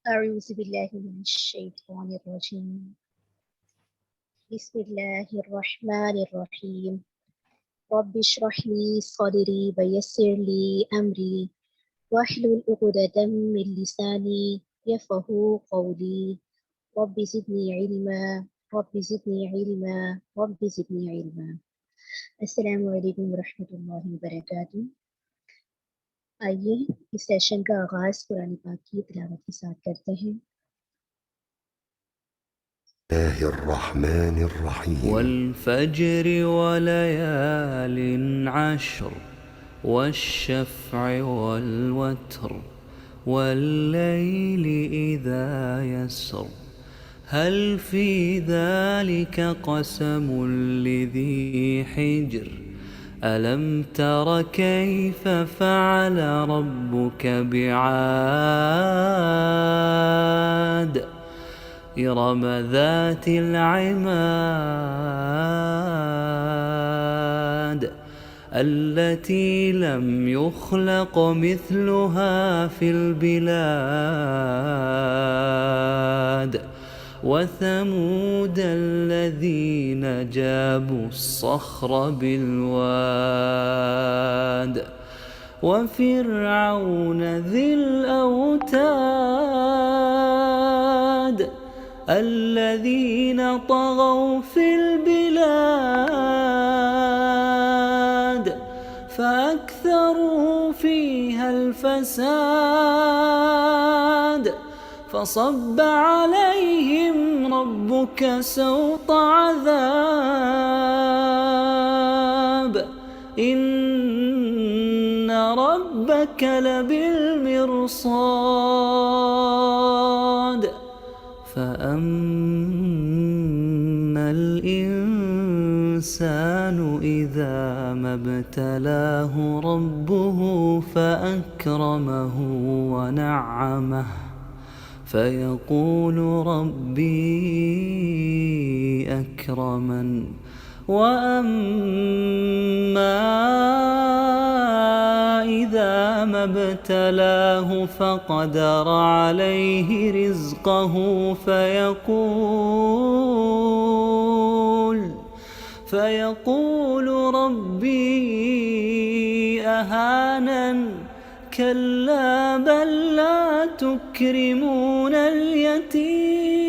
أعوذ بالله من الشيطان الرجيم. بسم الله الرحمن الرحيم. رب اشرح لي صدري ويسر لي أمري واحلل عقدة من لساني يفقهوا قولي. رب زدني علما رب زدني علما رب زدنی علما. السلام علیکم ورحمۃ اللہ وبرکاتہ. آئیے اس سیشن کا آغاز قرآن پاک کی تلاوت کے ساتھ کرتے ہیں. الله الرحمن الرحيم والفجر وليال عشر والشفع والوتر والليل إذا يسر هل في ذلك قسم لذي حجر ألم تر كيف فعل ربك بعاد إرم ذات العماد التي لم يخلق مثلها في البلاد وثمود الذين جابوا الصخر بالواد وفرعون ذي الأوتاد الذين طغوا في البلاد فأكثروا فيها الفساد فصب عليهم ربك سوط عذاب إن ربك لبالمرصاد فأما الإنسان إذا ما ابتلاه ربه فأكرمه ونعمه فيقول ربي أكرمن وأما إذا ما ابتلاه فقدر عليه رزقه فيقول ربي أهانن كلا بل لا تكرمون اليتيم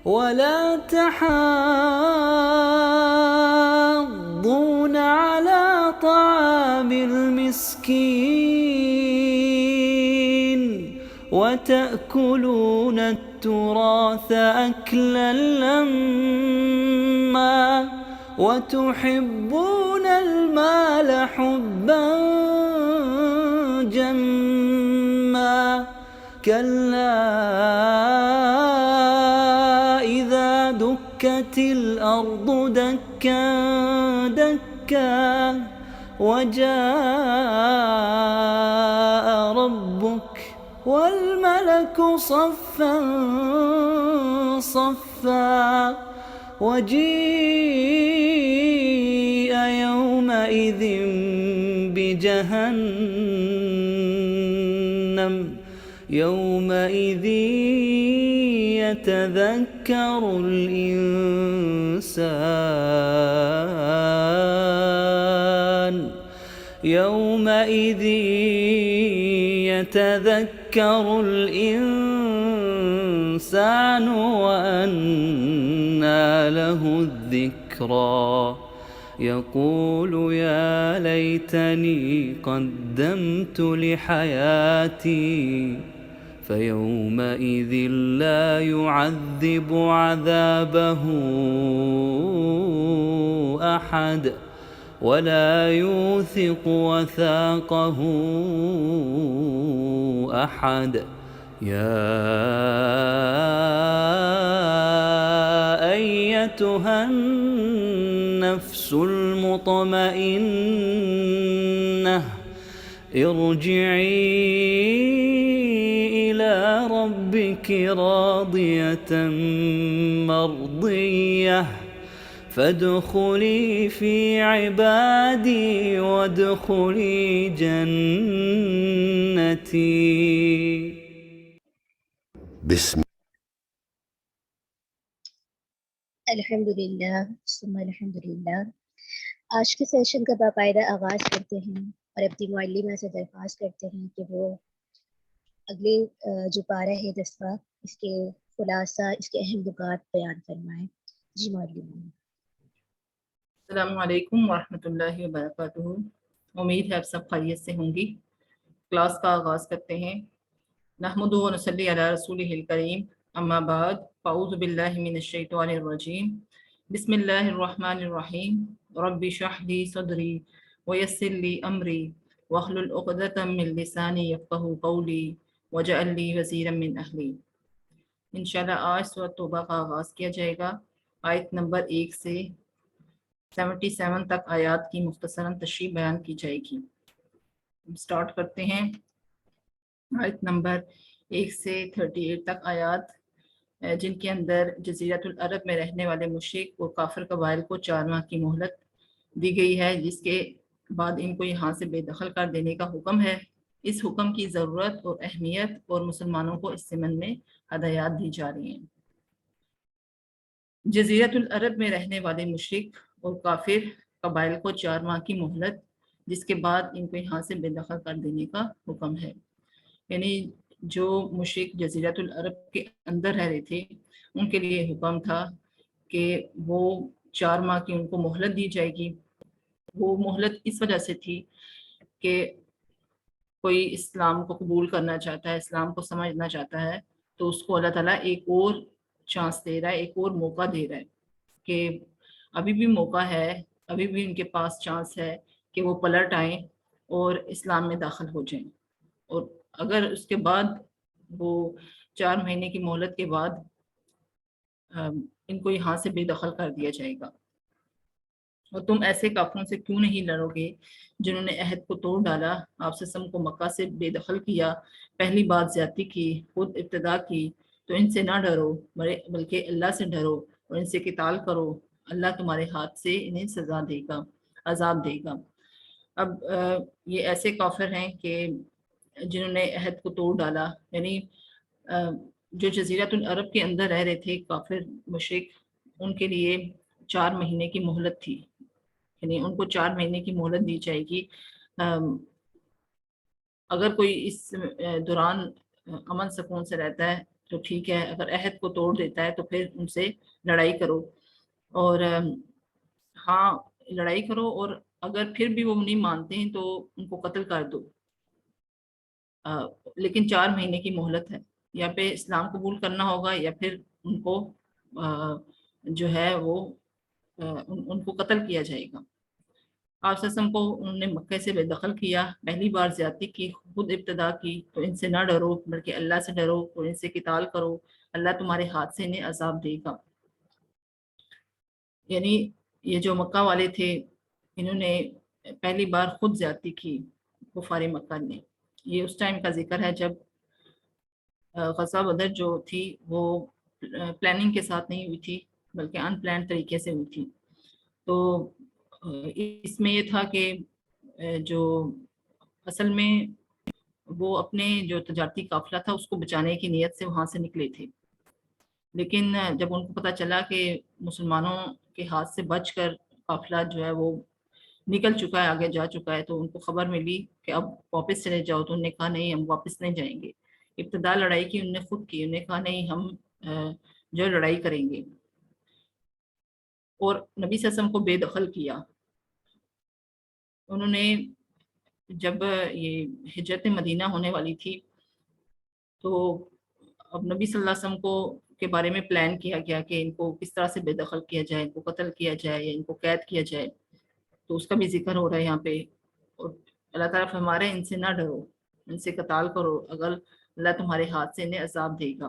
ولا تحاضون على طعام المسكين وتأكلون التراث أكلا لما وتحبون المال حبا جما كلا إذا دكت الأرض دكا دكا وجاء ربك والملك صفا صفا وجيء يومئذ بجهنم يومئذ يتذكر الإنسان يومئذ يتذكر الإنسان وأنى له الذكرى يقول يا ليتني قدمت لحياتي فيومئذ لا يعذب عذابه أحد ولا يوثق وثاقه أحد يا أيتها النفس المطمئنة ارجعي إلى ربك راضية مرضية فادخلي في عبادي وادخلي جنتي. بسم الحمدللہ ثم الحمدللہ۔ آج کے سیشن کا باقاعدہ آغاز کرتے ہیں اور اپنی معلمہ سے درخواست کرتے ہیں کہ وہ اگلے جو پارہ ہے 10واں، اس کے خلاصہ، اس کے اہم نکات بیان فرمائیں۔ جی معلمہ۔ السلام علیکم ورحمۃ اللہ وبرکاتہ۔ امید ہے آپ سب خیریت سے ہوں گی۔ کلاس کا آغاز کرتے ہیں۔ نحمدہ و نصلی علی رسولہ الکریم، اما بعد، فاعوذ باللہ من الشیطان الرجیم، بسم اللہ الرحمن الرحیم، رب اشرح لی صدری ویسر لی امری واحلل عقدۃ من لسانی یفقہوا قولی واجعل لی وزیرا من اہلی۔ انشاءاللہ آج سورۃ توبہ کا آغاز کیا جائے گا۔ آیت نمبر 1 سے 77 تک آیات کی مختصراً تشریح بیان کی جائے گی۔ سٹارٹ کرتے ہیں۔ آیت نمبر 1 سے 38 تک آیات، جن کے اندر جزیرۃ العرب میں رہنے والے مشرک اور کافر قبائل کو 4 ماہ کی مہلت دی گئی ہے، جس کے بعد ان کو یہاں سے بے دخل کر دینے کا حکم ہے۔ اس حکم کی ضرورت اور اہمیت اور مسلمانوں کو اس ضمن میں ہدایات دی جا رہی ہیں۔ جزیرۃ العرب میں رہنے والے مشرک اور کافر قبائل کو 4 ماہ کی مہلت، جس کے بعد ان کو یہاں سے بے دخل کر دینے کا حکم ہے۔ یعنی جو مشرک جزیرۃ العرب کے اندر رہ رہے تھے، ان کے لیے حکم تھا کہ وہ 4 ماہ کی ان کو مہلت دی جائے گی۔ وہ مہلت اس وجہ سے تھی کہ کوئی اسلام کو قبول کرنا چاہتا ہے، اسلام کو سمجھنا چاہتا ہے، تو اس کو اللہ تعالیٰ ایک اور چانس دے رہا ہے، ایک اور موقع دے رہا ہے کہ ابھی بھی موقع ہے، ابھی بھی ان کے پاس چانس ہے کہ وہ پلٹ آئیں اور اسلام میں داخل ہو جائیں۔ اور اگر اس کے بعد وہ 4 مہینے کی مہلت کے بعد ان کو یہاں سے بے دخل کر دیا جائے گا، اور تم ایسے کافروں سے کیوں نہیں لڑو گے جنہوں نے عہد کو توڑ ڈالا، آپ وسلم کو مکہ سے بے دخل کیا، پہلی بات زیادتی کی، خود ابتدا کی، تو ان سے نہ ڈرو بلکہ اللہ سے ڈرو اور ان سے قتال کرو، اللہ تمہارے ہاتھ سے انہیں سزا دے گا، عذاب دے گا۔ اب یہ ایسے کافر ہیں کہ جنہوں نے عہد کو توڑ ڈالا، یعنی جو جزیرۃ العرب کے اندر رہ رہے تھے کافر مشرک، ان کے لیے 4 مہینے کی مہلت تھی، یعنی ان کو 4 مہینے کی مہلت دی جائے گی۔ اگر کوئی اس دوران امن سکون سے رہتا ہے تو ٹھیک ہے، اگر عہد کو توڑ دیتا ہے تو پھر ان سے لڑائی کرو، اور ہاں لڑائی کرو، اور اگر پھر بھی وہ نہیں مانتے ہیں تو ان کو قتل کر دو، لیکن 4 مہینے کی مہلت ہے۔ یا پہ اسلام قبول کرنا ہوگا یا پھر ان کو جو ہے وہ ان کو قتل کیا جائے گا۔ آپ وسلم کو انہوں نے مکے سے بے دخل کیا، پہلی بار زیادتی کی، خود ابتدا کی، تو ان سے نہ ڈرو بلکہ اللہ سے ڈرو اور ان سے قتال کرو، اللہ تمہارے ہاتھ سے انہیں عذاب دے گا۔ یعنی یہ جو مکہ والے تھے، انہوں نے پہلی بار خود زیادتی کی، کفار مکہ نے۔ یہ اس ٹائم کا ذکر ہے جب غزوہ بدر جو تھی وہ پلاننگ کے ساتھ نہیں ہوئی تھی بلکہ ان پلانڈ طریقے سے ہوئی تھی۔ تو اس میں یہ تھا کہ جو اصل میں وہ اپنے جو تجارتی قافلہ تھا اس کو بچانے کی نیت سے وہاں سے نکلے تھے، لیکن جب ان کو پتہ چلا کہ مسلمانوں کے ہاتھ سے بچ کر قافلہ جو ہے وہ نکل چکا ہے، آگے جا چکا ہے، تو ان کو خبر ملی کہ اب واپس چلے جاؤ، تو انہوں نے کہا نہیں ہم واپس نہیں جائیں گے۔ ابتدا لڑائی کی انہوں نے خود کی، انہوں نے کہا نہیں ہم جو لڑائی کریں گے، اور نبی صلی اللہ علیہ وسلم کو بے دخل کیا۔ انہوں نے جب یہ ہجرت مدینہ ہونے والی تھی تو اب نبی صلی اللہ علیہ وسلم کو کے بارے میں پلان کیا گیا کہ ان کو کس طرح سے بے دخل کیا جائے، ان کو قتل کیا جائے یا ان کو قید کیا جائے، تو اس کا بھی ذکر ہو رہا ہے یہاں پہ۔ اور اللہ تعالیٰ فرما رہے ہیں ان سے نہ ڈرو، ان سے قتال کرو، اگر اللہ تمہارے ہاتھ سے انہیں عذاب دے گا۔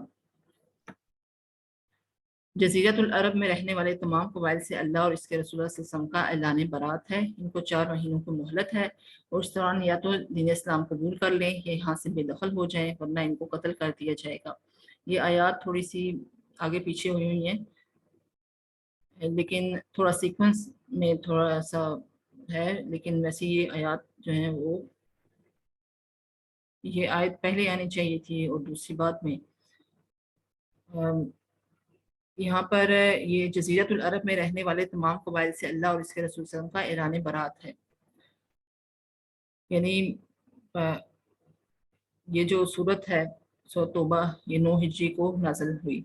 جزیرۃ العرب میں رہنے والے تمام قبائل سے اللہ اور اس کے رسول صلی اللہ علیہ وسلم کا اعلان برات ہے۔ ان کو 4 مہینوں کی مہلت ہے، اور اس دوران یا تو دین اسلام قبول کر لیں یا یہاں سے بے دخل ہو جائیں، ورنہ ان کو قتل کر دیا جائے گا۔ یہ آیات تھوڑی سی آگے پیچھے ہوئی ہیں، لیکن تھوڑا سیکوینس میں تھوڑا سا ہے، لیکن ویسے یہ آیات جو ہیں وہ یہ آیت پہلے آنی چاہیے تھی اور دوسری بات میں۔ یہاں پر یہ جزیرۃ العرب میں رہنے والے تمام قبائل سے اللہ اور اس کے رسول صلی اللہ علیہ وسلم کا اعلان برات ہے. یعنی یہ جو صورت ہے سورۃ توبہ یہ 9 ہجری کو نازل ہوئی.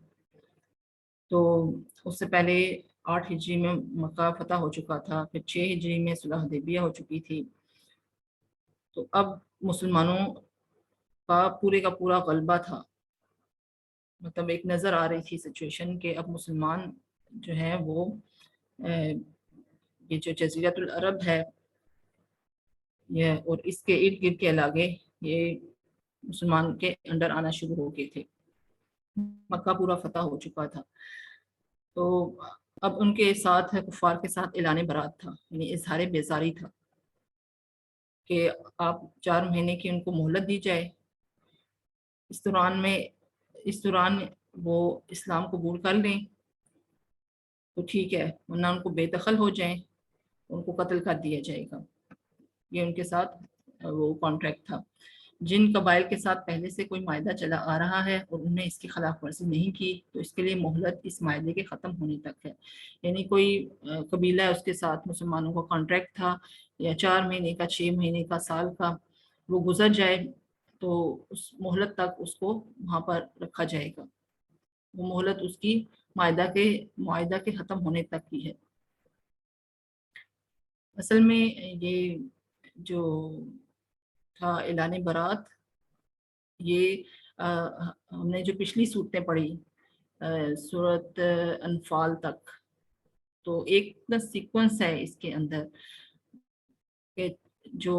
تو اس سے پہلے 8 ہجری میں مکہ فتح ہو چکا تھا، پھر 6 ہجری میں صلح حدیبیہ ہو چکی تھی. تو اب مسلمانوں کا پورا غلبہ تھا. مطلب ایک نظر آ رہی تھی سچویشن کہ اب مسلمان جو ہیں وہ یہ جو جزیرۃ العرب ہے یہ اور اس کے ارد گرد کے علاقے یہ مسلمان کے انڈر آنا شروع ہو گئے تھے. مکہ پورا فتح ہو چکا تھا. تو اب ان کے ساتھ کفار کے ساتھ اعلان برات تھا، یعنی اظہار بیزاری تھا کہ آپ 4 مہینے کی ان کو مہلت دی جائے. اس دوران وہ اسلام قبول کر لیں تو ٹھیک ہے، ورنہ ان کو بے دخل ہو جائیں، ان کو قتل کر دیا جائے گا. یہ ان کے ساتھ وہ کانٹریکٹ تھا. جن قبائل کے ساتھ پہلے سے کوئی معاہدہ چلا آ رہا ہے اور انہیں اس کی خلاف ورزی نہیں کی تو اس کے لیے مہلت اس معاہدے کے ختم ہونے تک ہے. یعنی کوئی قبیلہ اس کے ساتھ مسلمانوں کا کانٹریکٹ تھا یا 4 مہینے کا، 6 مہینے کا، سال کا، وہ گزر جائے تو اس مہلت تک اس کو وہاں پر رکھا جائے گا. وہ مہلت اس کی معاہدہ کے ختم ہونے تک کی ہے. اصل میں یہ جو تھا اعلان برات، یہ ہم نے جو پچھلی صورتیں پڑھی سورۃ انفال تک، تو ایک سیکوینس ہے اس کے اندر کہ جو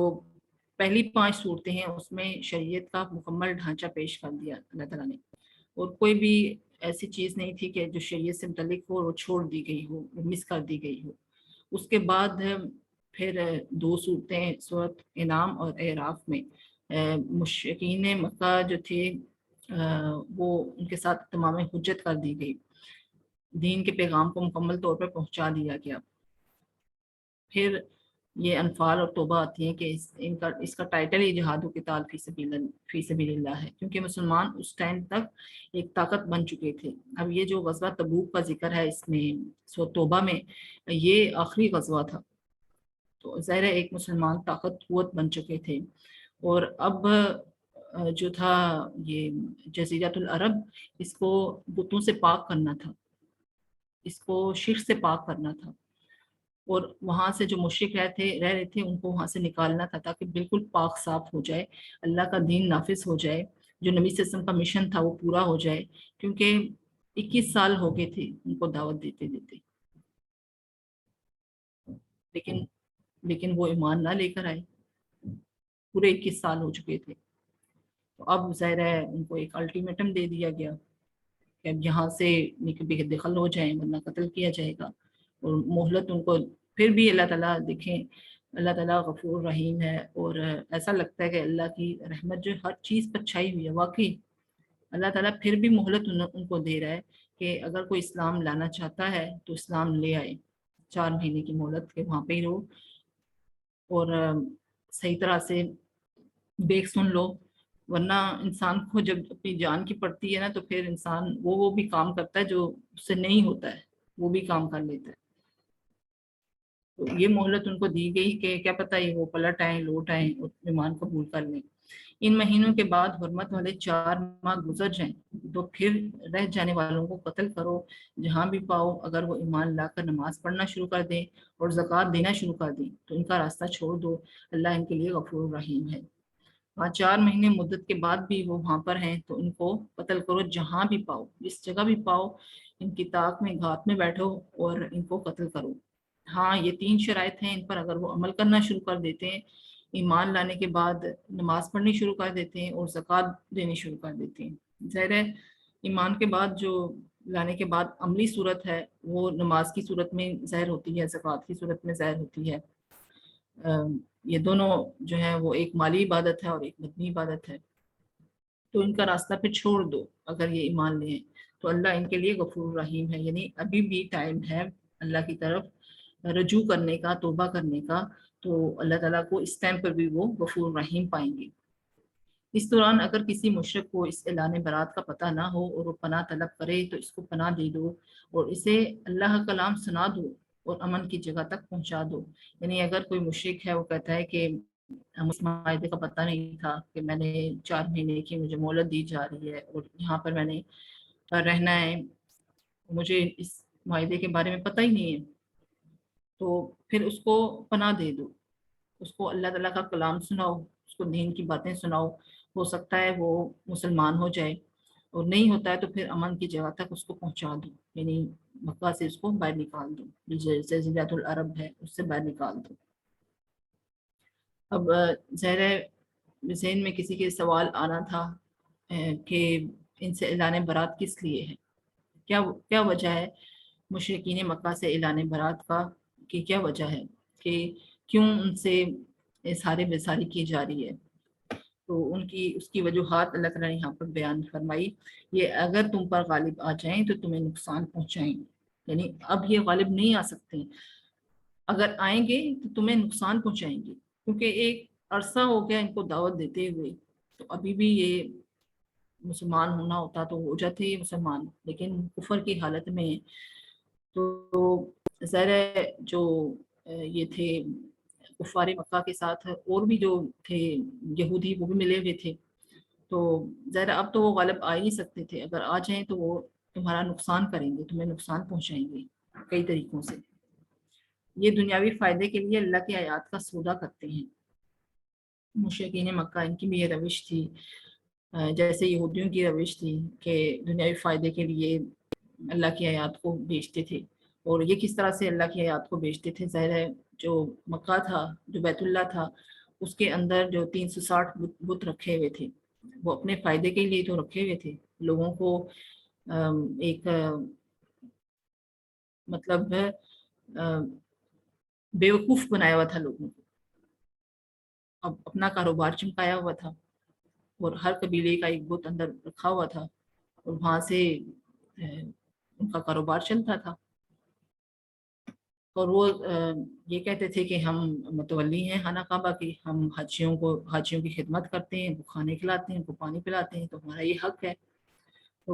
پہلی 5 صورتیں ہیں اس میں شریعت کا مکمل ڈھانچہ پیش کر دیا اللہ تعالیٰ نے، اور کوئی بھی ایسی چیز نہیں تھی کہ جو شریعت سے متعلق ہو وہ چھوڑ دی گئی ہو، وہ مس کر دی گئی ہو. اس کے بعد پھر 2 صورتیں سورۃ انعام اور اعراف میں مشرکین مکہ جو تھے وہ ان کے ساتھ تمام حجت کر دی گئی، دین کے پیغام کو مکمل طور پر پہنچا دیا گیا. پھر یہ انفال اور توبہ آتی ہیں کہ اس کا ٹائٹل ہی جہاد و قتال فی سبیل اللہ ہے، کیونکہ مسلمان اس ٹائم تک ایک طاقت بن چکے تھے. اب یہ جو غزوہ تبوک کا ذکر ہے اس میں سورۃ توبہ میں، یہ آخری غزوہ تھا. تو ظاہر ایک مسلمان طاقت قوت بن چکے تھے. اور اب جو تھا یہ جزیرۃ العرب، اس کو بتوں سے پاک کرنا تھا، اس کو شرک سے پاک کرنا تھا، اور وہاں سے جو مشرک رہ رہے تھے ان کو وہاں سے نکالنا تھا تاکہ بالکل پاک صاف ہو جائے، اللہ کا دین نافذ ہو جائے، جو نبی صلی اللہ علیہ وسلم کا مشن تھا وہ پورا ہو جائے. کیونکہ 21 سال ہو گئے تھے ان کو دعوت دیتے لیکن وہ ایمان نہ لے کر آئے. پورے 21 سال ہو چکے تھے. تو اب ظاہر ہے ان کو ایک الٹیمیٹم دے دیا گیا کہ اب یہاں سے بے دخل ہو جائیں ورنہ قتل کیا جائے گا. اور مہلت ان کو پھر بھی اللہ تعالیٰ دیکھیں، اللہ تعالیٰ غفور رحیم ہے، اور ایسا لگتا ہے کہ اللہ کی رحمت جو ہر چیز پر چھائی ہوئی ہے. واقعی اللہ تعالیٰ پھر بھی مہلت ان کو دے رہا ہے کہ اگر کوئی اسلام لانا چاہتا ہے تو اسلام لے آئے. 4 مہینے کی مہلت کے وہاں پہ ہی رہو اور صحیح طرح سے دیکھ سن لو، ورنہ انسان کو جب اپنی جان کی پڑتی ہے نا تو پھر انسان وہ بھی کام کرتا ہے جو اس سے نہیں ہوتا ہے، وہ بھی کام کر لیتا ہے. تو یہ مہلت ان کو دی گئی کہ کیا پتہ یہ وہ پلٹ آئیں، لوٹ آئیں اور ایمان قبول کر لیں. ان مہینوں کے بعد حرمت والے 4 ماہ گزر جائیں تو پھر رہ جانے والوں کو قتل کرو جہاں بھی پاؤ. اگر وہ ایمان لا کر نماز پڑھنا شروع کر دیں اور زکوٰۃ دینا شروع کر دیں تو ان کا راستہ چھوڑ دو، اللہ ان کے لیے غفور رحیم ہے. 4 مہینے مدت کے بعد بھی وہ وہاں پر ہیں تو ان کو قتل کرو جہاں بھی پاؤ، جس جگہ بھی پاؤ، ان کی طاق میں گھات میں بیٹھو اور ان کو قتل کرو. ہاں یہ 3 شرائط ہیں، ان پر اگر وہ عمل کرنا شروع کر دیتے ہیں، ایمان لانے کے بعد نماز پڑھنی شروع کر دیتے ہیں اور زکوٰۃ دینی شروع کر دیتے ہیں. ظاہر ہے ایمان کے بعد جو لانے کے بعد عملی صورت ہے وہ نماز کی صورت میں ظاہر ہوتی ہے، زکوٰۃ کی صورت میں ظاہر ہوتی ہے. یہ دونوں جو ہے وہ ایک مالی عبادت ہے اور ایک بدنی عبادت ہے. تو ان کا راستہ پھر چھوڑ دو اگر یہ ایمان لیں تو اللہ ان کے لیے غفور رحیم ہے. یعنی ابھی بھی ٹائم ہے اللہ کی طرف رجوع کرنے کا، توبہ کرنے کا، تو اللہ تعالیٰ کو اس ٹائم پر بھی وہ غفور رحیم پائیں گے. اس دوران اگر کسی مشرک کو اس اعلان برات کا پتہ نہ ہو اور وہ پناہ طلب کرے تو اس کو پناہ دے دو اور اسے اللہ کا کلام سنا دو اور امن کی جگہ تک پہنچا دو۔ یعنی اگر کوئی مشرک ہے وہ کہتا ہے کہ اس معاہدے کا پتہ نہیں تھا کہ میں نے 4 مہینے کی مجھے مہلت دی جا رہی ہے اور یہاں پر میں نے رہنا ہے، مجھے اس معاہدے کے بارے میں پتہ ہی نہیں ہے، تو پھر اس کو پناہ دے دو، اس کو اللہ تعالیٰ کا کلام سناؤ، اس کو دین کی باتیں سناؤ، ہو سکتا ہے وہ مسلمان ہو جائے، اور نہیں ہوتا ہے تو پھر امن کی جگہ تک اس کو پہنچا دو، یعنی مکہ سے اس کو باہر نکال دو، جزیرۃ العرب ہے اس سے باہر نکال دو۔ اب ظاہر ہے ذہن میں کسی کے سوال آنا تھا کہ ان سے اعلان برات کس لیے ہے، کیا وجہ ہے مشرکین مکہ سے اعلان برات کا، کہ کیا وجہ ہے کہ کیوں ان سے اظہار بیزاری کی جا رہی ہے۔ تو اس کی وجوہات اللہ تعالیٰ نے یہاں پر بیان فرمائی، یہ اگر تم پر غالب آ جائیں تو تمہیں نقصان پہنچائیں، یعنی اب یہ غالب نہیں آ سکتے، اگر آئیں گے تو تمہیں نقصان پہنچائیں گے، کیونکہ ایک عرصہ ہو گیا ان کو دعوت دیتے ہوئے، تو ابھی بھی یہ مسلمان ہونا ہوتا تو ہو جاتے یہ مسلمان، لیکن کفر کی حالت میں ہیں۔ تو ظاہر جو یہ تھے کفار مکہ کے ساتھ اور بھی جو تھے یہودی وہ بھی ملے ہوئے تھے، تو ظاہر اب تو وہ غالب آ ہی نہیں سکتے تھے، اگر آ جائیں تو وہ تمہارا نقصان کریں گے، تمہیں نقصان پہنچائیں گے کئی طریقوں سے۔ یہ دنیاوی فائدے کے لیے اللہ کی آیات کا سودا کرتے ہیں مشرکین مکہ، ان کی بھی یہ روش تھی، جیسے یہودیوں کی روش تھی کہ دنیاوی فائدے کے لیے اللہ کی آیات کو بیچتے تھے۔ اور یہ کس طرح سے اللہ کی آیات کو بیچتے تھے، ظاہر ہے جو مکہ تھا، جو بیت اللہ تھا، اس کے اندر جو 360 بت رکھے ہوئے تھے، وہ اپنے فائدے کے لیے تو رکھے ہوئے تھے، لوگوں کو ایک مطلب بیوقوف بنایا ہوا تھا لوگوں کو، اب اپنا کاروبار چمکایا ہوا تھا، اور ہر قبیلے کا ایک بت اندر رکھا ہوا تھا، اور وہاں سے ان کا کاروبار چلتا تھا، اور وہ یہ کہتے تھے کہ ہم متولی ہیں خانہ کعبہ کی، ہم حاجیوں کی خدمت کرتے ہیں، ان کو کھانے کھلاتے ہیں، ان کو پانی پلاتے ہیں، تو ہمارا یہ حق ہے۔ تو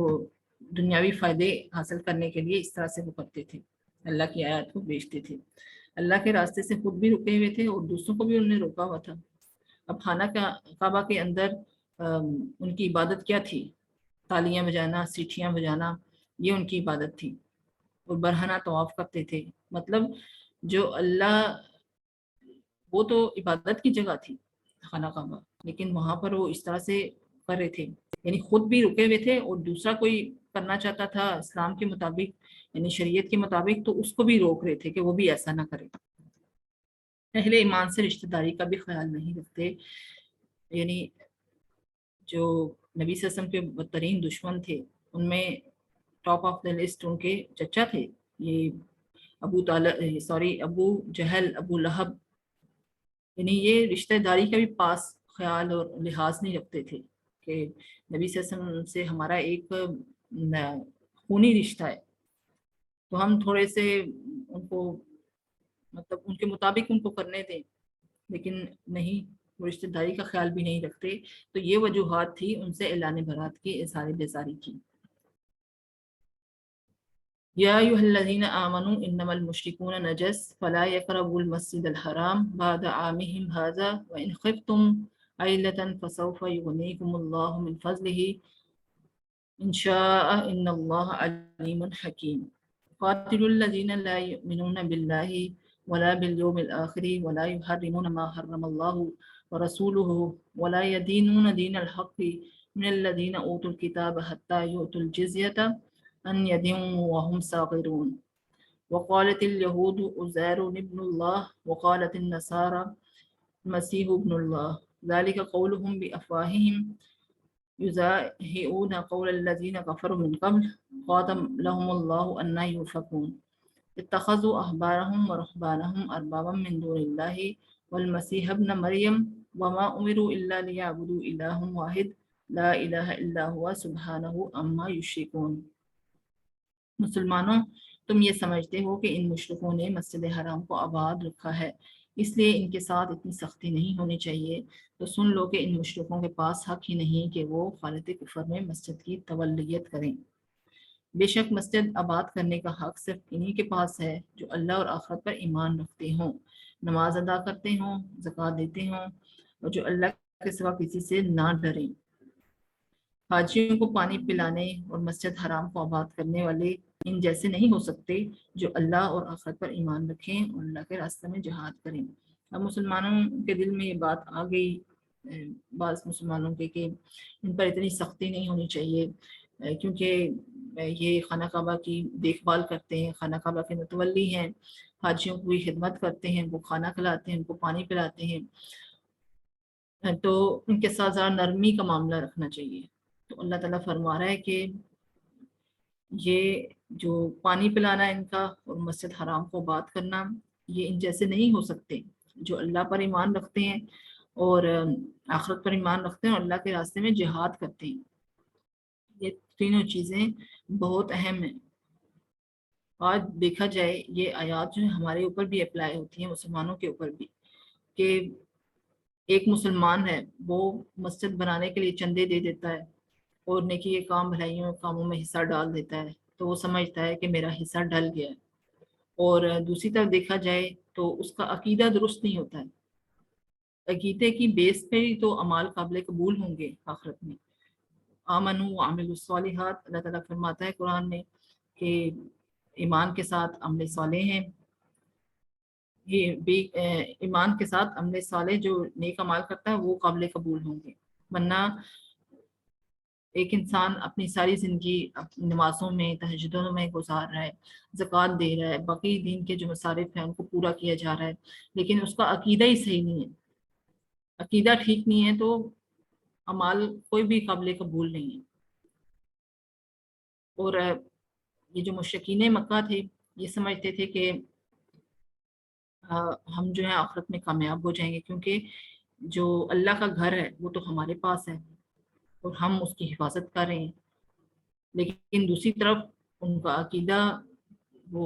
دنیاوی فائدے حاصل کرنے کے لیے اس طرح سے وہ کرتے تھے، اللہ کی آیات کو بیچتے تھے، اللہ کے راستے سے خود بھی رکے ہوئے تھے اور دوسروں کو بھی انہوں نے روکا ہوا تھا۔ اب خانہ کعبہ کے اندر ان کی عبادت کیا تھی، تالیاں بجانا، سیٹیاں بجانا، یہ ان کی عبادت تھی، اور برہنہ طواف کرتے تھے، مطلب جو اللہ، وہ تو عبادت کی جگہ تھی خانہ کعبہ، لیکن وہاں پر وہ اس طرح سے کر رہے تھے، یعنی خود بھی رکے ہوئے تھے، اور دوسرا کوئی کرنا چاہتا تھا اسلام کے مطابق، یعنی شریعت کے مطابق، تو اس کو بھی روک رہے تھے کہ وہ بھی ایسا نہ کرے۔ اہل ایمان سے رشتہ داری کا بھی خیال نہیں رکھتے، یعنی جو نبی صلی اللہ علیہ وسلم کے بدترین دشمن تھے، ان میں ٹاپ آف دا لسٹ ان کے چچا تھے، یہ ابو جہل، ابو لہب، یعنی یہ رشتہ داری کا بھی پاس خیال اور لحاظ نہیں رکھتے تھے کہ نبی صلی اللہ علیہ وسلم سے ہمارا ایک خونی رشتہ ہے، تو ہم تھوڑے سے ان کو مطلب ان کے مطابق ان کو کرنے دیں، لیکن نہیں، وہ رشتہ داری کا خیال بھی نہیں رکھتے۔ تو یہ وجوہات تھی ان سے اعلان برات کی، اظہار بیزاری کی۔ یا ایھا الذین آمنوا انما المشرکون نجس فلا یقربوا المسجد الحرام بعد عامهم ھذا وان خفتم عیلة فسوف یغنیکم اللہ من فضلہ ان شاء ان اللہ علیم حکیم۔ قاتلوا الذین لا یؤمنون باللہ ولا بالیوم الآخر ولا یحرمون ما حرم اللہ ورسولہ ولا يدینون دین الحق من الذین اوتوا الکتاب حتی یؤتوا الجزیۃ عن ید وهم صاغرون۔ وقالت اليہود عزیر ابن اللہ وقالت النصارى المسیح ابن اللہ ذلك قولهم بأفواہہم یضاہئون قول الذین کفروا من قبل قاتلهم اللہ أنی یؤفکون۔ اتخذوا احبارهم ورهبانهم اربابا من دون اللہ والمسیح ابن مریم وما امروا الا لیعبدوا الہا واحد لا الہ الا هو سبحانہ عما یشرکون۔ مسلمانوں، تم یہ سمجھتے ہو کہ ان مشرکوں نے مسجد حرام کو آباد رکھا ہے، اس لیے ان کے ساتھ اتنی سختی نہیں ہونی چاہیے۔ تو سن لو کہ ان مشرکوں کے پاس حق ہی نہیں کہ وہ حالت کفر میں مسجد کی تولیت کریں۔ بے شک مسجد آباد کرنے کا حق صرف انہی کے پاس ہے جو اللہ اور آخرت پر ایمان رکھتے ہوں، نماز ادا کرتے ہوں، زکوٰۃ دیتے ہوں، اور جو اللہ کے سوا کسی سے نہ ڈریں۔ حاجیوں کو پانی پلانے اور مسجد حرام کو آباد کرنے والے ان جیسے نہیں ہو سکتے جو اللہ اور آخرت پر ایمان رکھیں اور اللہ کے راستے میں جہاد کریں۔ اب مسلمانوں کے دل میں یہ بات آ گئی، بعض مسلمانوں کے، کہ ان پر اتنی سختی نہیں ہونی چاہیے، کیونکہ یہ خانہ کعبہ کی دیکھ بھال کرتے ہیں، خانہ کعبہ کے متولی ہیں، حاجیوں کی خدمت کرتے ہیں، وہ کھانا کھلاتے ہیں، ان کو پانی پلاتے ہیں، تو ان کے ساتھ ذرا نرمی کا معاملہ رکھنا چاہیے۔ تو اللہ تعالیٰ فرما رہا ہے کہ یہ جو پانی پلانا ان کا اور مسجد حرام کو آباد کرنا، یہ ان جیسے نہیں ہو سکتے جو اللہ پر ایمان رکھتے ہیں اور آخرت پر ایمان رکھتے ہیں اور اللہ کے راستے میں جہاد کرتے ہیں۔ یہ تینوں چیزیں بہت اہم ہیں۔ آج دیکھا جائے یہ آیات جو ہیں ہمارے اوپر بھی اپلائی ہوتی ہیں، مسلمانوں کے اوپر بھی، کہ ایک مسلمان ہے وہ مسجد بنانے کے لیے چندے دے دیتا ہے اور نیکی کے کام بھلائیوں کاموں میں حصہ ڈال دیتا ہے، تو وہ سمجھتا ہے کہ میرا حصہ ڈل گیا ہے۔ اور دوسری طرف دیکھا جائے تو اس کا عقیدہ درست نہیں ہوتا ہے۔ عقیدے کی بیس پہ ہی تو اعمال قابل قبول ہوں گے آخرت میں۔ آمنوا وعملوا الصالحات، اللہ تعالیٰ فرماتا ہے قرآن میں کہ ایمان کے ساتھ عمل صالح ہیں، ایمان کے ساتھ عمل صالح جو نیک اعمال کرتا ہے وہ قابل قبول ہوں گے۔ ورنہ ایک انسان اپنی ساری زندگی نمازوں میں، تہجدوں میں گزار رہا ہے، زکوٰۃ دے رہا ہے، باقی دین کے جو مصارف ہیں ان کو پورا کیا جا رہا ہے، لیکن اس کا عقیدہ ہی صحیح نہیں ہے، عقیدہ ٹھیک نہیں ہے، تو اعمال کوئی بھی قابل قبول نہیں ہے۔ اور یہ جو مشرکین مکہ تھے یہ سمجھتے تھے کہ ہم جو ہے آخرت میں کامیاب ہو جائیں گے، کیونکہ جو اللہ کا گھر ہے وہ تو ہمارے پاس ہے اور ہم اس کی حفاظت کر رہے ہیں، لیکن دوسری طرف ان کا عقیدہ وہ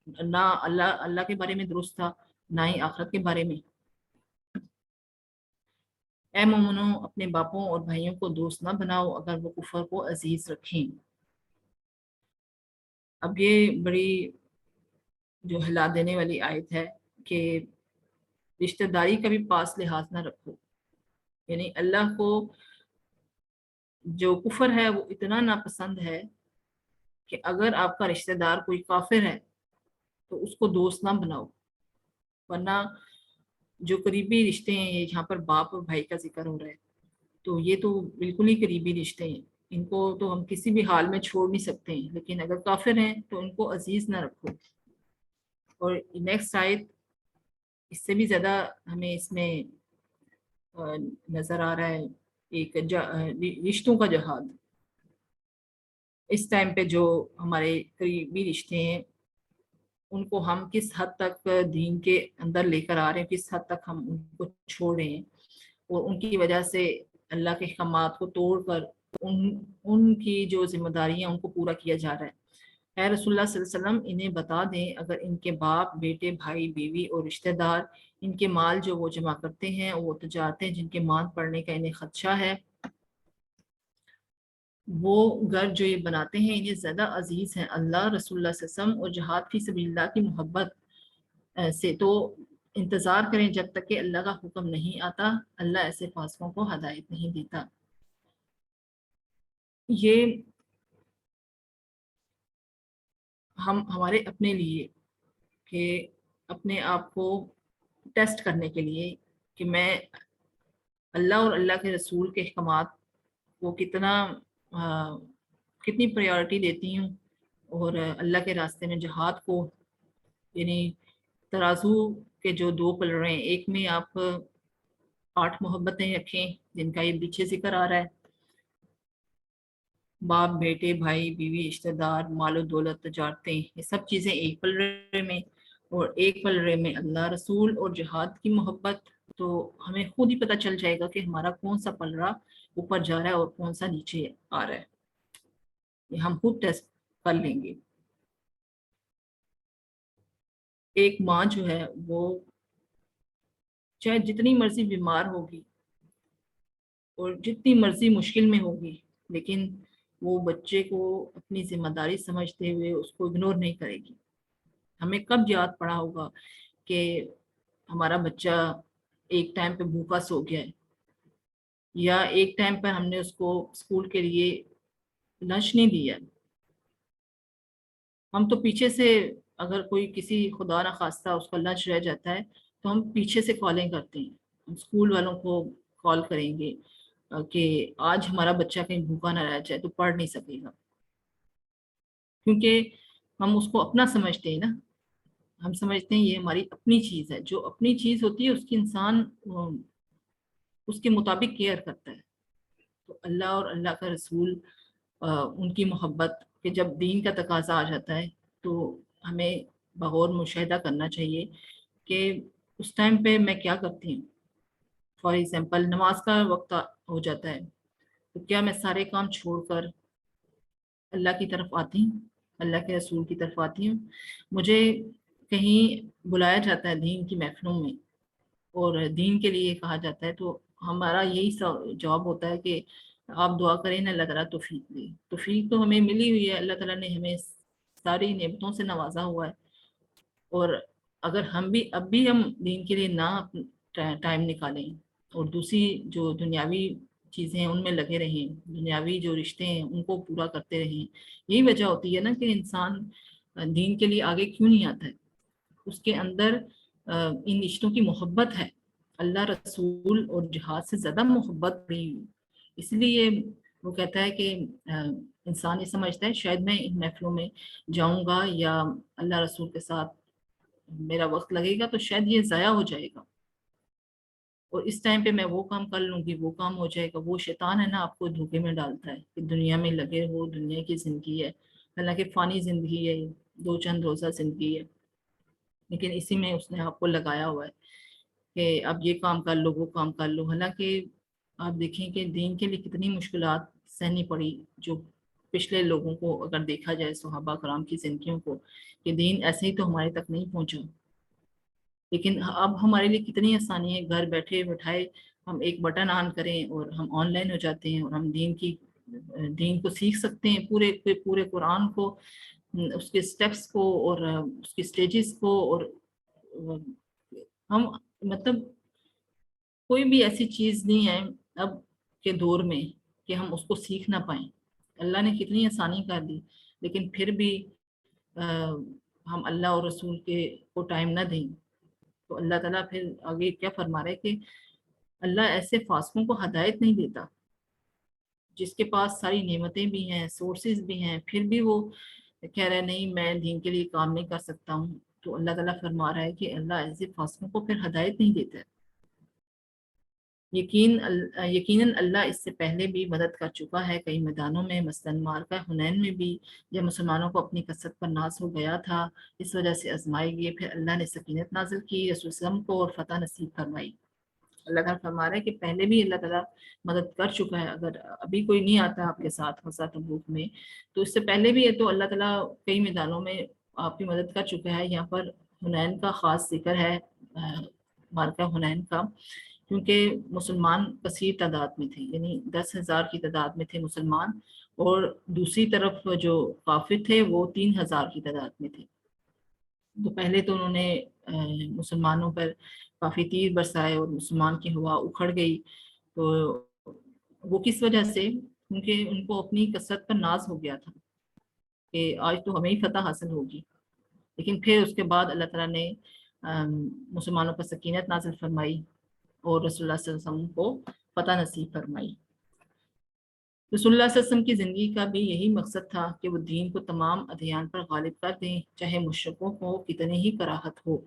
نہ اللہ کے بارے میں درست تھا، نہ ہی آخرت کے بارے میں۔ اے مومنو، اپنے باپوں اور بھائیوں کو دوست نہ بناؤ اگر وہ کفر کو عزیز رکھیں۔ اب یہ بڑی جو ہلا دینے والی آیت ہے کہ رشتہ داری کا بھی پاس لحاظ نہ رکھو، یعنی اللہ کو جو کفر ہے وہ اتنا ناپسند ہے کہ اگر آپ کا رشتہ دار کوئی کافر ہے تو اس کو دوست نہ بناؤ، ورنہ جو قریبی رشتے ہیں، یہاں پر باپ اور بھائی کا ذکر ہو رہا ہے، تو یہ تو بالکل ہی قریبی رشتے ہیں، ان کو تو ہم کسی بھی حال میں چھوڑ نہیں سکتے ہیں، لیکن اگر کافر ہیں تو ان کو عزیز نہ رکھو۔ اور نیکسٹ آیت اس سے بھی زیادہ ہمیں اس میں نظر آ رہا ہے ایک رشتوں کا جہاد۔ اس ٹائم پہ جو ہمارے قریبی رشتے ہیں ان کو ہم کس حد تک دین کے اندر لے کر آ رہے ہیں، کس حد تک ہم ان کو چھوڑ رہے ہیں، اور ان کی وجہ سے اللہ کے احکامات کو توڑ کر ان کی جو ذمہ داری ہیں ان کو پورا کیا جا رہا ہے۔ اے رسول اللہ صلی اللہ علیہ وسلم، انہیں بتا دیں اگر ان کے باپ، بیٹے، بھائی، بیوی اور رشتہ دار ان کے مال جو وہ جمع کرتے ہیں، وہ تجارتیں جن کے مان پڑنے کا انہیں خدشہ ہے، وہ گھر جو یہ بناتے ہیں انہیں زیادہ عزیز ہیں اللہ، رسول اللہ صلی اللہ علیہ وسلم اور جہاد فی سبیل اللہ کی محبت سے، تو انتظار کریں جب تک کہ اللہ کا حکم نہیں آتا، اللہ ایسے فاسقوں کو ہدایت نہیں دیتا۔ یہ ہمارے اپنے لیے، کہ اپنے آپ کو ٹیسٹ کرنے کے لیے کہ میں اللہ اور اللہ کے رسول کے احکامات کو کتنی پریورٹی دیتی ہوں، اور اللہ کے راستے میں جہاد کو، یعنی ترازو کے جو دو پلڑے ہیں، ایک میں آپ 8 محبتیں رکھیں جن کا یہ پیچھے ذکر آ رہا ہے، باپ، بیٹے، بھائی، بیوی، رشتہ دار، مال و دولت، تجارتیں، یہ سب چیزیں ایک پلڑے میں، اور ایک پلڑے میں اللہ، رسول اور جہاد کی محبت، تو ہمیں خود ہی پتہ چل جائے گا کہ ہمارا کون سا پلڑا اوپر جا رہا ہے اور کون سا نیچے آ رہا ہے، یہ ہم خود ٹیسٹ کر لیں گے۔ ایک ماں جو ہے وہ چاہے جتنی مرضی بیمار ہوگی اور جتنی مرضی مشکل میں ہوگی، لیکن وہ بچے کو اپنی ذمہ داری سمجھتے ہوئے اس کو اگنور نہیں کرے گی۔ ہمیں کب یاد پڑا ہوگا کہ ہمارا بچہ ایک ٹائم پہ بھوکا سو گیا ہے، یا ایک ٹائم پر ہم نے اس کو اسکول کے لیے لنچ نہیں دیا؟ ہم تو پیچھے سے، اگر کوئی کسی خدا نہ خواستہ اس کا لنچ رہ جاتا ہے تو ہم پیچھے سے کالیں کرتے ہیں، ہم اسکول والوں کو کال کریں گے کہ آج ہمارا بچہ کہیں بھوکا نہ رہ جائے، تو پڑھ نہیں سکے گا، کیونکہ ہم اس کو اپنا سمجھتے ہیں نا، ہم سمجھتے ہیں یہ ہماری اپنی چیز ہے۔ جو اپنی چیز ہوتی ہے اس کی انسان اس کے مطابق کیئر کرتا ہے۔ تو اللہ اور اللہ کا رسول، ان کی محبت، کہ جب دین کا تقاضا آ جاتا ہے تو ہمیں بغور مشاہدہ کرنا چاہیے کہ اس ٹائم پہ میں کیا کرتی ہوں۔ فار ایگزامپل نماز کا وقت ہو جاتا ہے تو کیا میں سارے کام چھوڑ کر اللہ کی طرف آتی ہوں، اللہ کے رسول کی طرف آتی ہوں؟ مجھے کہیں بلایا جاتا ہے دین کی محفلوں میں اور دین کے لیے کہا جاتا ہے، تو ہمارا یہی جواب ہوتا ہے کہ آپ دعا کریں نا اللہ تعالیٰ توفیق دے۔ توفیق تو ہمیں ملی ہوئی ہے، اللہ تعالیٰ نے ہمیں ساری نعمتوں سے نوازا ہوا ہے، اور اگر ہم بھی اب بھی ہم دین کے لیے نہ ٹائم نکالیں اور دوسری جو دنیاوی چیزیں ہیں ان میں لگے رہیں، دنیاوی جو رشتے ہیں ان کو پورا کرتے رہیں، یہی وجہ ہوتی ہے نا کہ انسان دین کے لیے آگے کیوں نہیں آتا ہے۔ اس کے اندر ان رشتوں کی محبت ہے، اللہ رسول اور جہاد سے زیادہ محبت پڑی ہوئی، اس لیے وہ کہتا ہے کہ انسان یہ سمجھتا ہے شاید میں ان محفلوں میں جاؤں گا یا اللہ رسول کے ساتھ میرا وقت لگے گا تو شاید یہ ضائع ہو جائے گا، اور اس ٹائم پہ میں وہ کام کر لوں گی، وہ کام ہو جائے گا۔ وہ شیطان ہے نا، آپ کو دھوکے میں ڈالتا ہے کہ دنیا میں لگے ہو، دنیا کی زندگی ہے، حالانکہ فانی زندگی ہے، دو چند روزہ زندگی ہے، لیکن اسی میں اس نے آپ کو لگایا ہوا ہے کہ اب یہ کام کر لو، وہ کام کر لو۔ حالانکہ آپ دیکھیں کہ دین کے لیے کتنی مشکلات سہنی پڑی، جو پچھلے لوگوں کو اگر دیکھا جائے، صحابہ کرام کی زندگیوں کو، کہ دین ایسے ہی تو ہمارے تک نہیں پہنچا، لیکن اب ہمارے لیے کتنی آسانی ہے، گھر بیٹھے بٹھائے ہم ایک بٹن آن کریں اور ہم آن لائن ہو جاتے ہیں، اور ہم دین کو سیکھ سکتے ہیں، پورے قرآن کو، اس کے سٹیپس کو اور اس کی سٹیجز کو، اور ہم مطلب کوئی بھی ایسی چیز نہیں ہے اب کے دور میں کہ ہم اس کو سیکھ نہ پائیں۔ اللہ نے کتنی آسانی کر دی، لیکن پھر بھی ہم اللہ اور رسول کے کو ٹائم نہ دیں تو اللہ تعالیٰ پھر آگے کیا فرما رہے کہ اللہ ایسے فاسقوں کو ہدایت نہیں دیتا، جس کے پاس ساری نعمتیں بھی ہیں، سورسز بھی ہیں، پھر بھی وہ کہہ رہا ہے نہیں میں دین کے لیے کام نہیں کر سکتا ہوں، تو اللہ تعالیٰ فرما رہا ہے کہ اللہ ایسے فاسقوں کو پھر ہدایت نہیں دیتا ہے۔ یقیناً اللہ اس سے پہلے بھی مدد کر چکا ہے کئی میدانوں میں، مثلاً معرکہ حنین میں بھی جب مسلمانوں کو اپنی کثرت پر ناز ہو گیا تھا، اس وجہ سے آزمائے گئے، پھر اللہ نے سکینت نازل کی رسول صلی اللہ علیہ وسلم کو اور فتح نصیب فرمائی۔ اللہ تعالیٰ فرما رہا ہے کہ پہلے بھی اللہ تعالیٰ مدد کر چکا ہے، اگر ابھی کوئی نہیں آتا آپ کے ساتھ غزوہ تبوک میں تو اس سے پہلے بھی ہے، تو اللہ تعالیٰ کئی میدانوں میں آپ کی مدد کر چکا ہے۔ یہاں پر حنین کا خاص ذکر ہے، معرکہ حنین کا، کیونکہ مسلمان کثیر تعداد میں تھے، یعنی 10,000 کی تعداد میں تھے مسلمان، اور دوسری طرف جو کافر تھے وہ 3,000 کی تعداد میں تھے۔ تو پہلے تو انہوں نے مسلمانوں پر کافی تیر برسائے اور مسلمان کی ہوا اکھڑ گئی، تو وہ کس وجہ سے؟ کیونکہ ان کو اپنی کثرت پر ناز ہو گیا تھا کہ آج تو ہمیں ہی فتح حاصل ہوگی، لیکن پھر اس کے بعد اللہ تعالیٰ نے مسلمانوں پر سکینت نازل فرمائی اور رسول اللہ صلی اللہ علیہ وسلم کو فتح نصیب فرمائی۔ رسول اللہ صلی اللہ علیہ وسلم کی زندگی کا بھی یہی مقصد تھا کہ وہ دین کو تمام ادیان پر غالب کر دیں، چاہے مشرکوں کو کتنے ہی کراہت ہو۔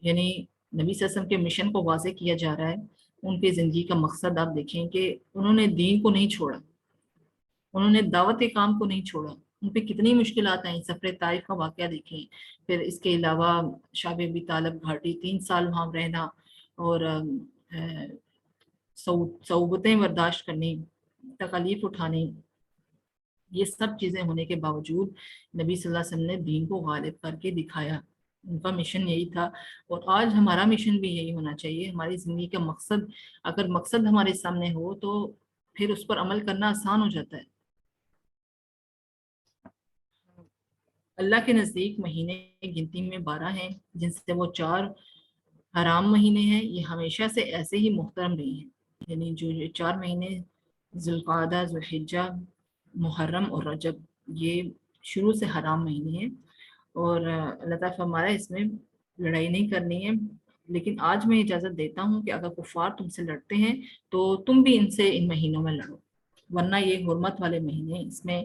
یعنی نبی صلی اللہ علیہ وسلم کے مشن کو واضح کیا جا رہا ہے، ان کی زندگی کا مقصد آپ دیکھیں کہ انہوں نے دین کو نہیں چھوڑا، انہوں نے دعوت کام کو نہیں چھوڑا، ان پہ کتنی مشکلات آئیں، سفر طائف کا واقعہ دیکھیں، پھر اس کے علاوہ شعب ابی طالب گھاٹی 3 سال وہاں رہنا، اور صعوبتیں برداشت کرنی، تکالیف اٹھانی، یہ سب چیزیں ہونے کے باوجود نبی صلی اللہ علیہ وسلم نے دین کو غالب کر کے دکھایا، ان کا مشن یہی تھا، اور آج ہمارا مشن بھی یہی ہونا چاہیے. ہماری زندگی کا مقصد، اگر مقصد ہمارے سامنے ہو تو پھر اس پر عمل کرنا آسان ہو جاتا ہے. اللہ کے نزدیک مہینے گنتی میں 12 ہیں، جن سے وہ 4 حرام مہینے ہیں. یہ ہمیشہ سے ایسے ہی محترم رہے ہیں. یعنی جو یہ 4 مہینے ذوالقعدہ، ذوالحجہ، محرم اور رجب، یہ شروع سے حرام مہینے ہیں، اور اللہ تعالیٰ فرمایا اس میں لڑائی نہیں کرنی ہے. لیکن آج میں اجازت دیتا ہوں کہ اگر کفار تم سے لڑتے ہیں تو تم بھی ان سے ان مہینوں میں لڑو، ورنہ یہ حرمت والے مہینے ہیں. اس میں